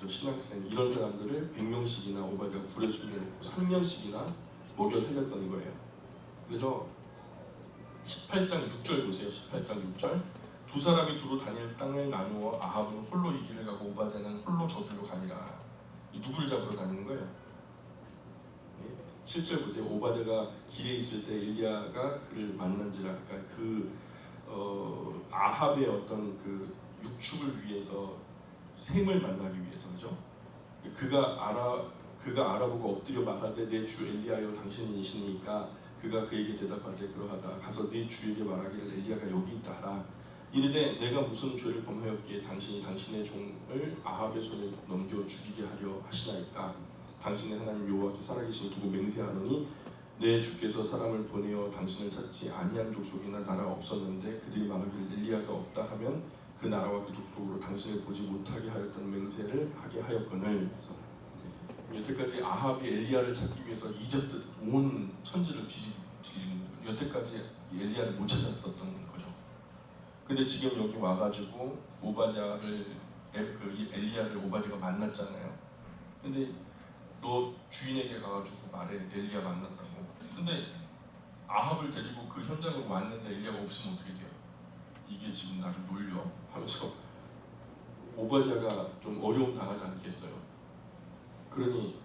신학생 이런 사람들을 100명씩이나 오바댜가 굴에 숨겨놓고 3년씩이나 먹여 살렸던 거예요. 그래서 18장 6절 보세요. 18장 6절 두 사람이 두루 다닐 땅을 나누어 아합은 홀로 이 길을 가고 오바댜는 홀로 저길로 가니라. 누굴 잡으러 다니는 거예요? 7절 보세요. 오바댜가 길에 있을 때 엘리야가 그를 만난지라. 그러니까 아합의 어떤 그 육축을 위해서 셈을 만나기 위해서 그죠? 그가 알아보고 엎드려 말하되 내 주 엘리야여 당신이시니까 그가 그에게 대답하되 그러하다 가서 네 주에게 말하기를 엘리야가 여기 있다 하라. 이르되 내가 무슨 죄를 범하였기에 당신이 당신의 종을 아합의 손에 넘겨 죽이게 하려 하시나이까. 당신의 하나님 여호와께 살아계신 두고 맹세하노니 내 주께서 사람을 보내어 당신을 찾지 아니한 족속이나 나라가 없었는데 그들이 말하기를 엘리야가 없다 하면 그 나라와 그 족속으로 당신을 보지 못하게 하였던 맹세를 하게 하였거늘. 그래서 여태까지 아합이 엘리야를 찾기 위해서 잊었듯 온 천지를 뒤지는 여태까지 엘리야를 못 찾았었던 거죠. 근데 지금 여기 와가지고 엘리야를 오바댜가 만났잖아요. 근데 너 주인에게 가가지고 말해 엘리야 만났다고. 근데 아합을 데리고 그 현장으로 왔는데 엘리야가 없으면 어떻게 돼요? 이게 지금 나를 놀려? 하면서 오바댜가 좀 어려움 당하지 않겠어요? 그러니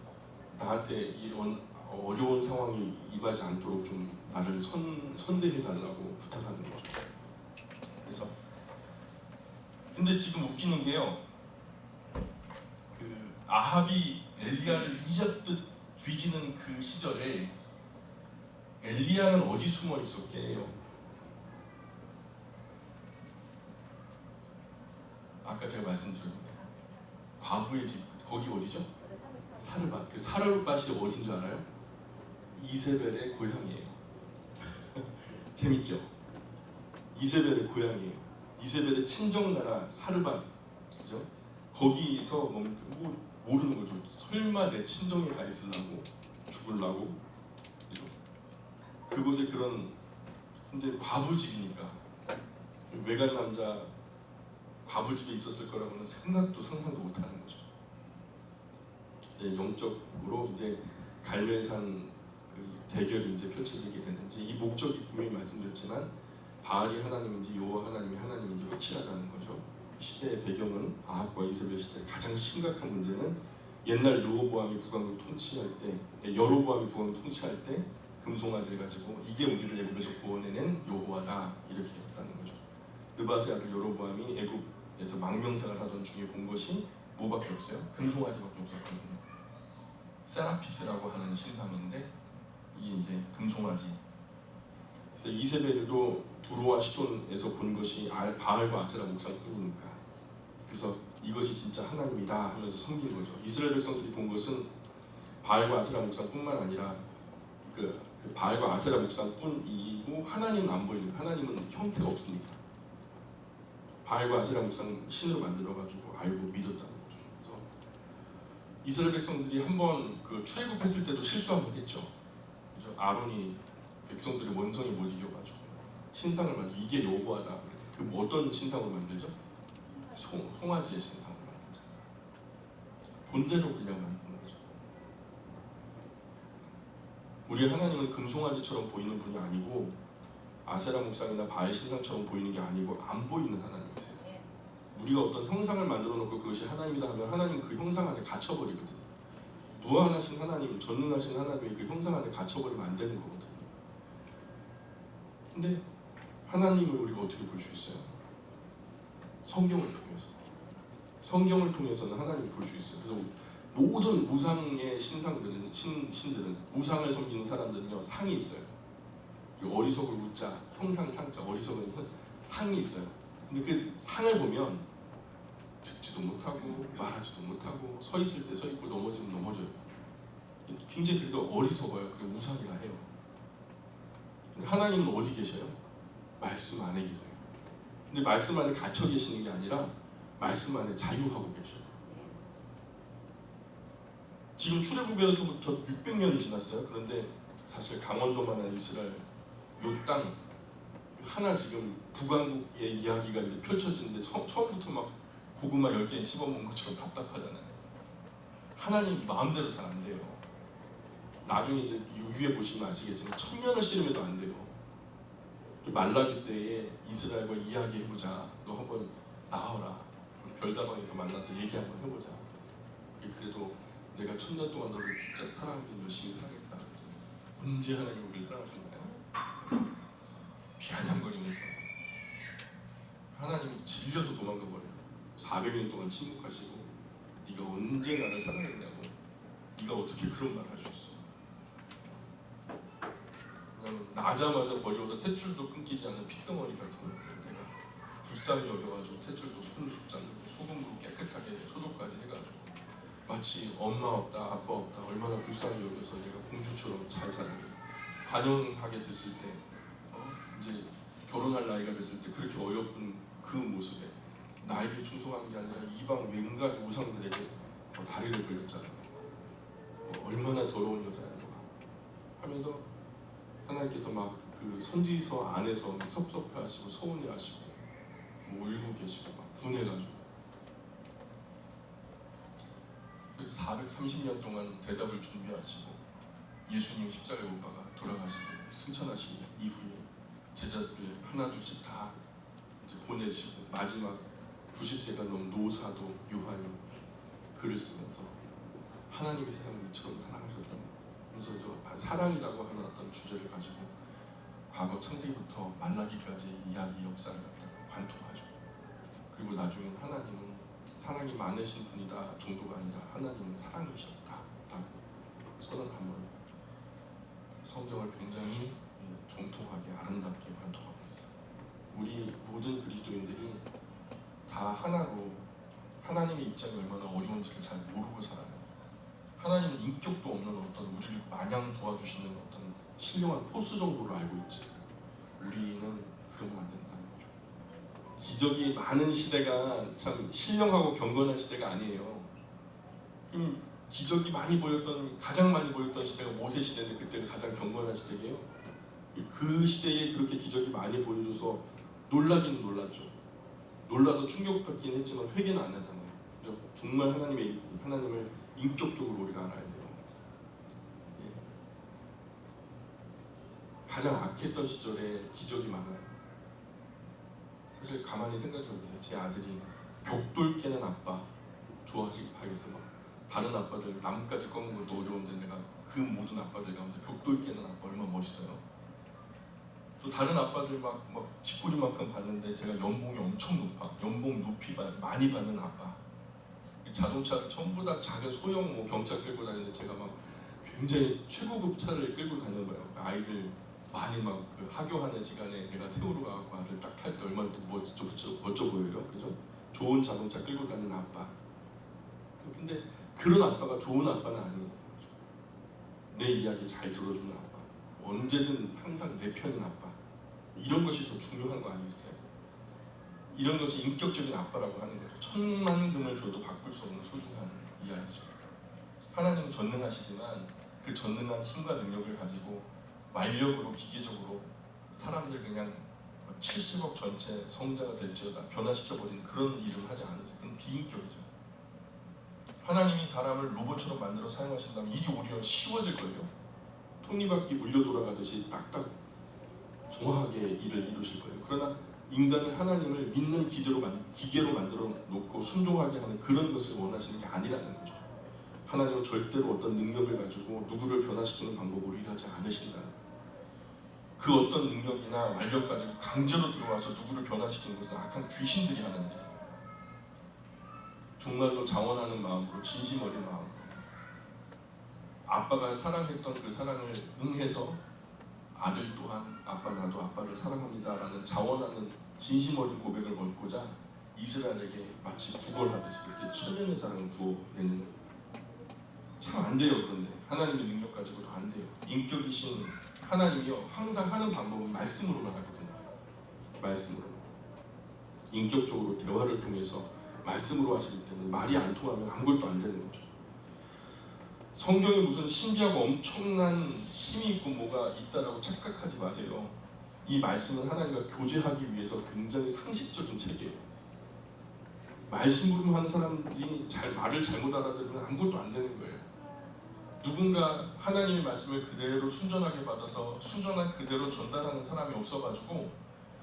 나한테 이런 어려운 상황이 임하지 않도록 좀 나를 선대해 달라고 부탁하는 거죠. 그래서 근데 지금 웃기는 게요. 그 아합이 엘리야를 잊었듯 뒤지는 그 시절에 엘리야는 어디 숨어 있었게요? 아까 제가 말씀드렸는데 과부의 집 거기 어디죠? 사르밧. 그 사르밧이 어딘 줄 알아요? 이세벨의 고향이에요. 재밌죠? 이세벨의 고향이에요. 이세벨의 친정나라 사르밧, 그죠? 거기서 모르는 거죠. 설마 내 친정에 가 있으려고 죽으려고, 그죠? 그곳에 근데 과부집이니까 외간 남자 과부집에 있었을 거라고는 생각도 상상도 못하는 거죠. 영적으로 이제 갈멜산 그 대결이 이제 펼쳐지게 되는지 이 목적이 분명히 말씀드렸지만 바알이 하나님인지 여호와 하나님이 하나님인지 확실하지 않은 거죠. 시대의 배경은 아합과 이세벨 시대 가장 심각한 문제는 옛날 르호보암이 북왕국 통치할 때 여로보암이 북왕국 통치할 때 금송아지를 가지고 이게 우리를 애굽에서 구원해낸 여호와다 이렇게 했다는 거죠. 느밧의 아들 여로보암이 애굽에서 망명생활 하던 중에 본 것이 뭐밖에 없어요? 금송아지밖에 없었거든요. 세라피스라고 하는 신상인데 이게 이제 금송아지. 그래서 이세벨도 두로와 시돈에서 본 것이 바알과 아세라 목상뿐이니까, 그래서 이것이 진짜 하나님이다 하면서 섬긴 거죠. 이스라엘 백성들이 본 것은 바알과 아세라 목상뿐만 아니라 그 바알과 아세라 목상뿐이고 하나님은 안 보이는, 하나님은 형태가 없으니까 바알과 아세라 목상 신으로 만들어가지고 알고 믿었다는 거죠. 그래서 이스라엘 백성들이 한번 그 출애굽했을 때도 실수 한번 했죠. 그죠? 아론이 백성들의 원성이 못 이겨가지고 신상을 만들, 이게 여호와다. 그 어떤 신상을 만들죠? 송아지의 신상을 만들죠. 본대로 그냥 만드는 거죠. 우리 하나님은 금송아지처럼 보이는 분이 아니고 아세라 목상이나 바알 신상처럼 보이는 게 아니고 안 보이는 하나님이세요. 우리가 어떤 형상을 만들어 놓고 그것이 하나님이다 하면 하나님은 그 형상 안에 갇혀버리거든요. 무한하신 하나님, 전능하신 하나님이 그 형상 안에 갇혀버리면 안 되는 거거든요. 근데 하나님을 우리가 어떻게 볼 수 있어요? 성경을 통해서. 성경을 통해서는 하나님을 볼 수 있어요. 그래서 모든 우상의 신상들은, 신들은, 우상을 섬기는 사람들은요, 상이 있어요. 어리석을 우자, 형상 상자, 어리석은 상이 있어요. 근데 그 상을 보면 듣지도 못하고 말하지도 못하고 서 있을 때 서 있고 넘어지면 넘어져요. 굉장히 그래서 어리석어요. 그리고 우상이라 해요. 근데 하나님은 어디 계셔요? 말씀 안에 계세요. 근데 말씀 안에 갇혀 계시는 게 아니라 말씀 안에 자유하고 계셔요. 지금 출애굽에서부터 600년이 지났어요. 그런데 사실 강원도만한 이스라엘 요 땅 하나 지금 북왕국의 이야기가 이제 펼쳐지는데 처음부터 막 고구마 10개 씹어먹은 것처럼 답답하잖아요. 하나님 마음대로 잘 안 돼요. 나중에 이제 위에 보시면 아시겠지만 1000년을 씨름해도 안 돼요. 말라기 때에 이스라엘과 이야기해보자. 너 한번 나와라. 별다방에서 만나서 얘기 한번 해보자. 그래도 내가 1000년 동안 너를 진짜 사랑하긴 열심히 사랑했다. 언제 하나님 우리를 사랑하셨나요? 비아냥거리면서 하나님 질려서 도망가 버려요. 400년 동안 침묵하시고 네가 언제 나를 사랑했냐고. 네가 어떻게 그런 말 할 수 있어? 그냥 나자마자 버려서 탯줄도 끊기지 않는 핏덩어리 같은 것들 내가 불쌍히 여겨가지고 탯줄도 손을 줍지 않고 소금으로 깨끗하게 소독까지 해가지고 마치 엄마 없다 아빠 없다 얼마나 불쌍히 여겨서 내가 공주처럼 잘 살아요. 관용하게 됐을 때 이제 결혼할 나이가 됐을 때 그렇게 어여쁜 그 모습에 나에게 충성한 게 아니라 이방 왠가 우상들에게 다리를 벌렸잖아요. 얼마나 더러운 여자야 너가 하면서 하나님께서 막 그 선지서 안에서 섭섭해하시고 서운해하시고 울고 계시고 막 분해가지고 그래서 430년 동안 대답을 준비하시고 예수님 십자가에 못 박아 돌아가시고 승천하신 이후에 제자들 하나둘씩 다 이제 보내시고 마지막 90세가 넘은 노사도 요한이 글을 쓰면서 하나님이 세상을 이처럼 사랑하셨다는 것. 그래서 저 사랑이라고 하는 어떤 주제를 가지고 과거 창세기부터 말라기까지 이야기 역사를 갖다가 관통하죠. 그리고 나중엔 하나님은 사랑이 많으신 분이다 정도가 아니라 하나님은 사랑이셨다라고 선언함으로 성경을 굉장히 정통하게 아름답게 관통하고 있어요. 우리 모든 그리스도인들이 다 하나로 하나님의 입장이 얼마나 어려운지를 잘 모르고 살아요. 하나님은 인격도 없는 어떤 우리를 마냥 도와주시는 어떤 신령한 포스 정도로 알고 있지. 우리는 그러면 안 된다는 거죠. 기적이 많은 시대가 참 신령하고 경건한 시대가 아니에요. 그럼 기적이 많이 보였던 가장 많이 보였던 시대가 모세 시대인데 그때가 가장 경건한 시대예요. 그 시대에 그렇게 기적이 많이 보여줘서 놀라긴 놀랐죠. 놀라서 충격받긴 했지만 회개는 안 하잖아요. 그죠? 정말 하나님을 인격적으로 우리가 알아야 돼요. 예. 가장 악했던 시절에 기적이 많아요. 사실 가만히 생각해 보세요. 제 아들이 벽돌 깨는 아빠 좋아하시겠어요? 막 다른 아빠들 나뭇가지 꺾는 것도 어려운데 내가 그 모든 아빠들 가운데 벽돌 깨는 아빠 얼마나 멋있어요. 또 다른 아빠들 막 쥐꼬리만큼 받는데 제가 연봉이 엄청 높아. 연봉 높이 많이 받는 아빠. 자동차 전부 다 작은 소형 경차 끌고 다니는데 제가 막 굉장히 최고급 차를 끌고 다니는 거예요. 아이들 많이 그 하교하는 시간에 내가 태우러 가고 아들 딱 탈 때 얼마나 또 멋져 보여요, 그죠? 좋은 자동차 끌고 다니는 아빠. 근데 그런 아빠가 좋은 아빠는 아니에요. 내 이야기 잘 들어주는 아빠, 언제든 항상 내 편인 아빠. 이런 것이 더 중요한 거 아니겠어요? 이런 것이 인격적인 아빠라고 하는 거죠. 천만 금을 줘도 바꿀 수 없는 소중한 이야기죠. 하나님은 전능하시지만 그 전능한 힘과 능력을 가지고 완력으로 기계적으로 사람들 그냥 70억 전체 성자가 될지어다 변화시켜버리는 그런 일을 하지 않으세요. 그건 비인격이죠. 하나님이 사람을 로봇처럼 만들어 사용하신다면 일이 오히려 쉬워질걸요. 톱니바퀴 물려 돌아가듯이 딱딱 정확하게 일을 이루실 거예요. 그러나 인간은 하나님을 믿는 기계로 만들어 놓고 순종하게 하는 그런 것을 원하시는 게 아니라는 거죠. 하나님은 절대로 어떤 능력을 가지고 누구를 변화시키는 방법으로 일하지 않으신다. 그 어떤 능력이나 완력 가지고 강제로 들어와서 누구를 변화시키는 것은 악한 귀신들이 하는 일이에요. 정말로 자원하는 마음으로, 진심 어린 마음으로, 아빠가 사랑했던 그 사랑을 응해서 아들 또한 아빠 나도 아빠를 사랑합니다 라는 자원하는 진심 어린 고백을 얻고자 이스라엘에게 마치 구걸하듯이 그렇게 천년의 사랑을 부어내는, 참 안 돼요. 그런데 하나님의 능력 가지고도 안 돼요. 인격이신 하나님이요 항상 하는 방법은 말씀으로만 하거든요. 말씀으로, 인격적으로 대화를 통해서 말씀으로 하시기 때문에 말이 안 통하면 아무것도 안 되는 거죠. 성경에 무슨 신비하고 엄청난 힘이 있고 뭐가 있다라고 착각하지 마세요. 이 말씀은 하나님과 교제하기 위해서 굉장히 상식적인 책이에요. 말씀으로 하는 사람들이 말을 잘못 알아들으면 아무것도 안 되는 거예요. 누군가 하나님의 말씀을 그대로 순전하게 받아서 순전한 그대로 전달하는 사람이 없어가지고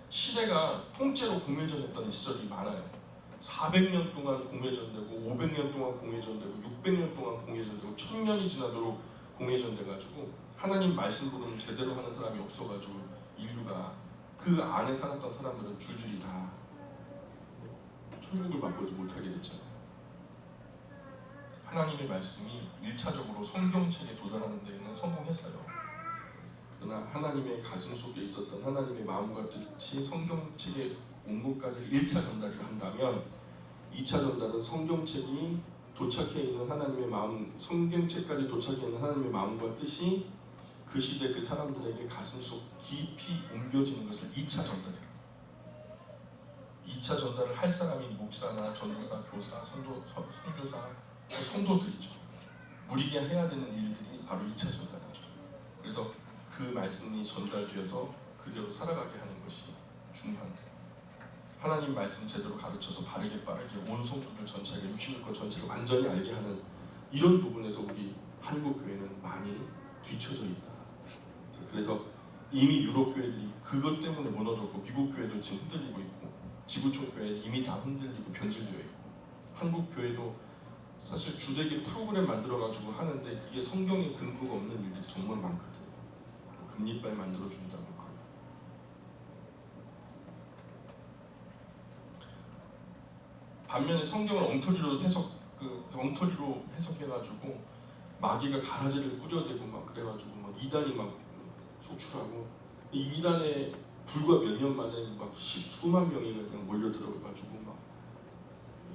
시대가 통째로 공회전했던 시절이 많아요. 400년 동안 공회전되고 500년 동안 공회전되고 600년 동안 공회전되고 1000년이 지나도록 공회전돼가지고 하나님 말씀으로는 제대로 하는 사람이 없어가지고 인류가 그 안에 살았던 사람들은 줄줄이 다 천국을 맛보지 못하게 됐잖아요. 하나님의 말씀이 1차적으로 성경책에 도달하는 데에는 성공했어요. 그러나 하나님의 가슴 속에 있었던 하나님의 마음과 뜻이 성경책에 온 것까지 1차 전달을 한다면 2차 전달은 성경책이 도착해 있는 하나님의 마음, 성경책까지 도착해 있는 하나님의 마음과 뜻이 그 시대 그 사람들에게 가슴 속 깊이 옮겨지는 것을 2차 전달해요. 2차 전달을 할 사람이 목사나 전도사, 교사, 선교사, 성도들이죠. 우리가 해야 되는 일들이 바로 2차 전달이죠. 그래서 그 말씀이 전달되어서 그대로 살아가게 하는 것이 중요한데, 하나님 말씀 제대로 가르쳐서 바르게 빠르게 온 성도들 전체가 66권 전체를 완전히 알게 하는 이런 부분에서 우리 한국 교회는 많이 뒤처져 있다. 그래서 이미 유럽 교회들이 그것 때문에 무너졌고, 미국 교회도 지금 흔들리고 있고, 지구촌 교회 이미 다 흔들리고 변질되어 있고, 한국 교회도 사실 주되게 프로그램 만들어가지고 하는데 그게 성경에 근거가 없는 일들이 정말 많거든요. 금리빨 만들어준다고 그러고. 반면에 성경을 엉터리로 해석해가지고 마귀가 가라지를 뿌려대고 막 그래가지고 막 이단이 막 속출하고, 이 이단에 불과 몇 년 만에 막 수만 명이 그냥 몰려 들어가가지고 막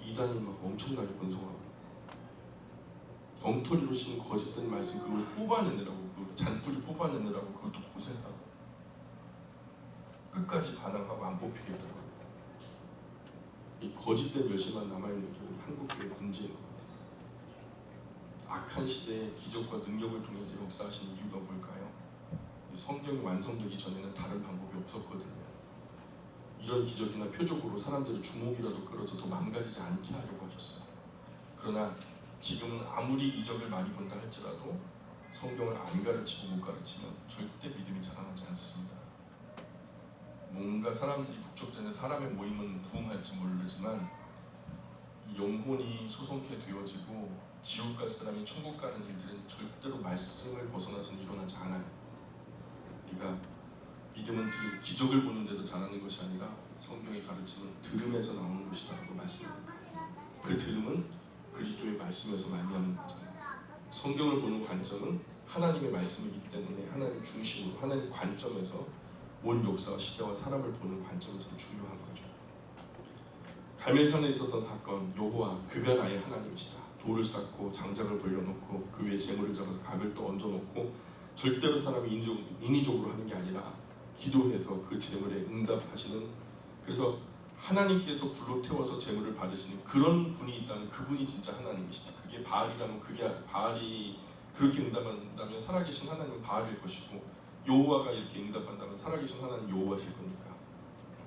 이단이 막 엄청나게 번성하고, 엉터리로 신 거짓된 말씀 그걸 뽑아내느라고, 그 잔뿌리 뽑아내느라고 그것도 고생하고 끝까지 반항하고 안 뽑히겠다고. 이 거짓된 열심만 남아있는 게 한국교회 문제인 것 같아요. 악한 시대에 기적과 능력을 통해서 역사하신 이유가 뭘까요? 성경이 완성되기 전에는 다른 방법이 없었거든요. 이런 기적이나 표적으로 사람들의 주목이라도 끌어서 더 망가지지 않게 하려고 하셨어요. 그러나 지금은 아무리 이적을 많이 본다 할지라도 성경을 안 가르치고 못 가르치면 절대 믿음이 자라나지 않습니다. 뭔가 사람들이 북적대는 사람의 모임은 부흥할지 모르지만 영혼이 소송케 되어지고 지옥 갈 사람이 천국 가는 일들은 절대로 말씀을 벗어나서는 일어나지 않아요. 우리가 믿음은 기적을 보는 데서 자라는 것이 아니라 성경의 가르침은 들음에서 나오는 것이다라고 말씀합니다. 그 들음은 그리스도의 말씀에서 말미암는 거잖아요. 성경을 보는 관점은 하나님의 말씀이기 때문에 하나님 중심으로 하나님 관점에서 온 역사와 시대와 사람을 보는 관점에서 중요한 거죠. 갈멜산에 있었던 사건, 여호와 그가 나의 하나님이시다. 돌을 쌓고 장작을 벌려놓고 그 위에 재물을 잡아서 각을 또 얹어놓고 절대로 사람이 인위적으로 하는 게 아니라 기도해서 그 재물에 응답하시는, 그래서 하나님께서 불로 태워서 재물을 받으시는 그런 분이 있다는, 그분이 진짜 하나님이시지. 그게 바알이라면 그게 바알이 그렇게 응답한다면 살아계신 하나님은 바알일 것이고, 여호와가 이렇게 응답한다면 살아계신 하나님 여호와실 거니까.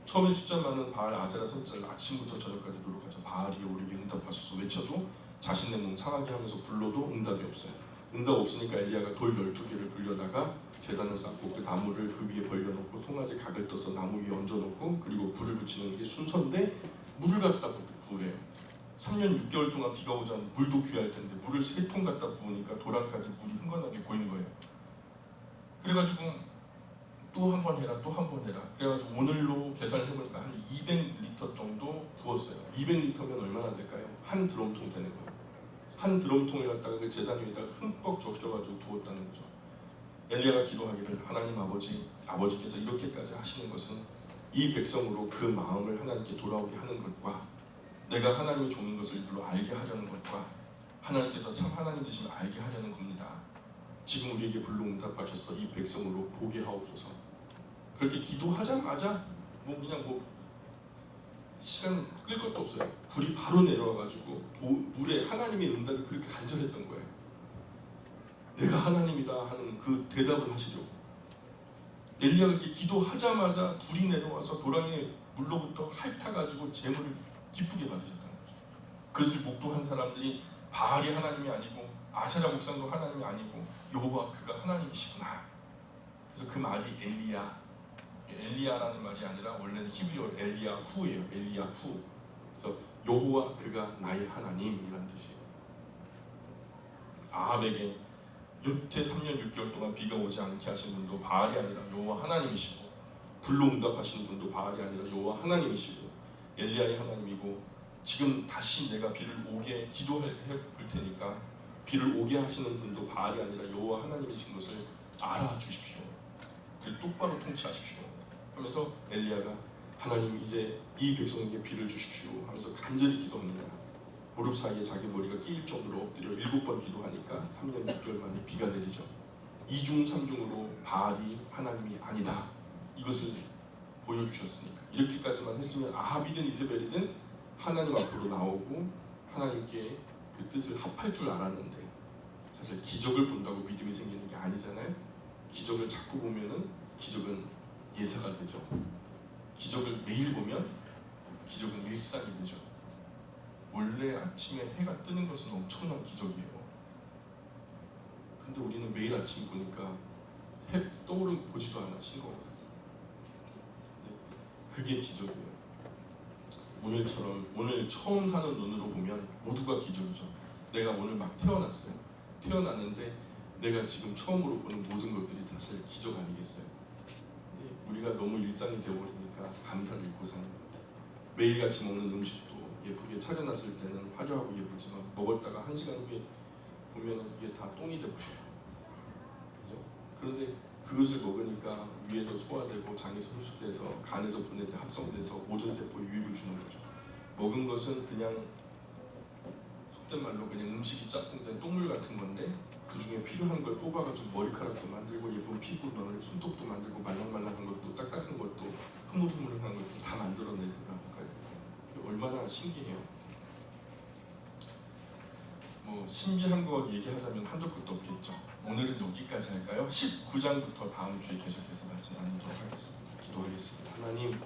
처음에 숫자 많은 바알 아세라 선지자를 아침부터 저녁까지 노력하죠. 바알이 우리에게 응답하소서 외쳐도 자신의 몸 상하게 하면서 불러도 응답이 없어요. 응답 없으니까 엘리야가 돌 12개를 굴려다가 제단을 쌓고 그 나무를 그 위에 벌려놓고 송아지 각을 떠서 나무 위에 얹어놓고 그리고 불을 붙이는 게 순서인데, 물을 갖다 부어요. 3년 6개월 동안 비가 오지 않으면 물도 귀할 텐데 물을 3통 갖다 부으니까 도랑까지 물이 흥건하게 고인 거예요. 그래가지고 또 한 번 해라, 또 한 번 해라. 그래가지고 오늘로 계산을 해보니까 한 200리터 정도 부었어요. 200리터면 얼마나 될까요? 한 드럼통 되는 거예요. 한 드럼통에 갖다가 그 제단 위에다가 흠뻑 적셔가지고 부었다는 거죠. 엘리야가 기도하기를, 하나님 아버지께서 이렇게까지 하시는 것은 이 백성으로 그 마음을 하나님께 돌아오게 하는 것과 내가 하나님의 종인 것을 이들로 알게 하려는 것과 하나님께서 참 하나님 되심을 알게 하려는 겁니다. 지금 우리에게 불로 응답하셔서 이 백성으로 보게 하옵소서. 그렇게 기도하자마자 그냥 시간 끌 것도 없어요. 불이 바로 내려와가지고 물에 하나님의 응답이 그렇게 간절했던 거예요. 내가 하나님이다 하는 그 대답을 하시려고. 엘리야가 이렇게 기도하자마자 불이 내려와서 도랑의 물로부터 핥아가지고 재물을 기쁘게 받으셨다는 거죠. 그것을 목도한 사람들이 바알이 하나님이 아니고 아세라 목상도 하나님이 아니고 여호와 그가 하나님이시구나. 그래서 그 말이 엘리야라는 말이 아니라 원래는 히브리어로 엘리야후예요. 엘리야후. 그래서 여호와 그가 나의 하나님이란 뜻이에요. 아합에게 여태 3년 6개월 동안 비가 오지 않게 하신 분도 바알이 아니라 여호와 하나님이시고, 불로 응답하시는 분도 바알이 아니라 여호와 하나님이시고, 엘리야의 하나님이고, 지금 다시 내가 비를 오게 기도해 볼 테니까 비를 오게 하시는 분도 바알이 아니라 여호와 하나님이신 것을 알아주십시오. 그리고 똑바로 통치하십시오 하면서 엘리야가 하나님 이제 이 백성에게 비를 주십시오 하면서 간절히 기도합니다. 무릎 사이에 자기 머리가 끼일 정도로 엎드려 7번 기도하니까 3년 6개월 만에 비가 내리죠. 2중 3중으로 바알이 하나님이 아니다, 이것을 보여주셨으니까. 이렇게까지만 했으면 아합이든 이세벨이든 하나님 앞으로 나오고 하나님께 그 뜻을 합할 줄 알았는데, 사실 기적을 본다고 믿음이 생기는 게 아니잖아요. 기적을 자꾸 보면은 기적은 예사가 되죠. 기적을 매일 보면 기적은 일상이 되죠. 원래 아침에 해가 뜨는 것은 엄청난 기적이에요. 근데 우리는 매일 아침 보니까 해 떠오르는 보지도 않아, 싱거워서. 그게 기적이에요. 오늘처럼 오늘 처음 사는 눈으로 보면 모두가 기적이죠. 내가 오늘 막 태어났어요. 태어났는데 내가 지금 처음으로 보는 모든 것들이 사실 기적 아니겠어요? 근데 우리가 너무 일상이 되어버리니까 감사를 잃고 사는 것 같아요. 매일같이 먹는 음식도 예쁘게 차려놨을 때는 화려하고 예쁘지만 먹었다가 1시간 후에 보면은 그게 다 똥이 되버려요. 그죠? 그런데 그것을 먹으니까 위에서 소화되고 장에서 흡수돼서 간에서 분해돼 합성돼서 모든 세포에 유익을 주는 거죠. 먹은 것은 그냥 속된 말로 그냥 음식이 짝꿍된 똥물 같은 건데, 그 중에 필요한 걸 뽑아가지고 머리카락도 만들고 예쁜 피부, 손톱도 만들고 말랑말랑한 것도 딱딱한 것도 흐물흐물한 것도 다 만들어내더라고요. 얼마나 신기해요. 신기한 거 얘기하자면 한도 끝도 없겠죠. 오늘은 여기까지 할까요? 19장부터 다음 주에 계속해서 말씀 나누도록 하겠습니다. 기도하겠습니다. 하나님,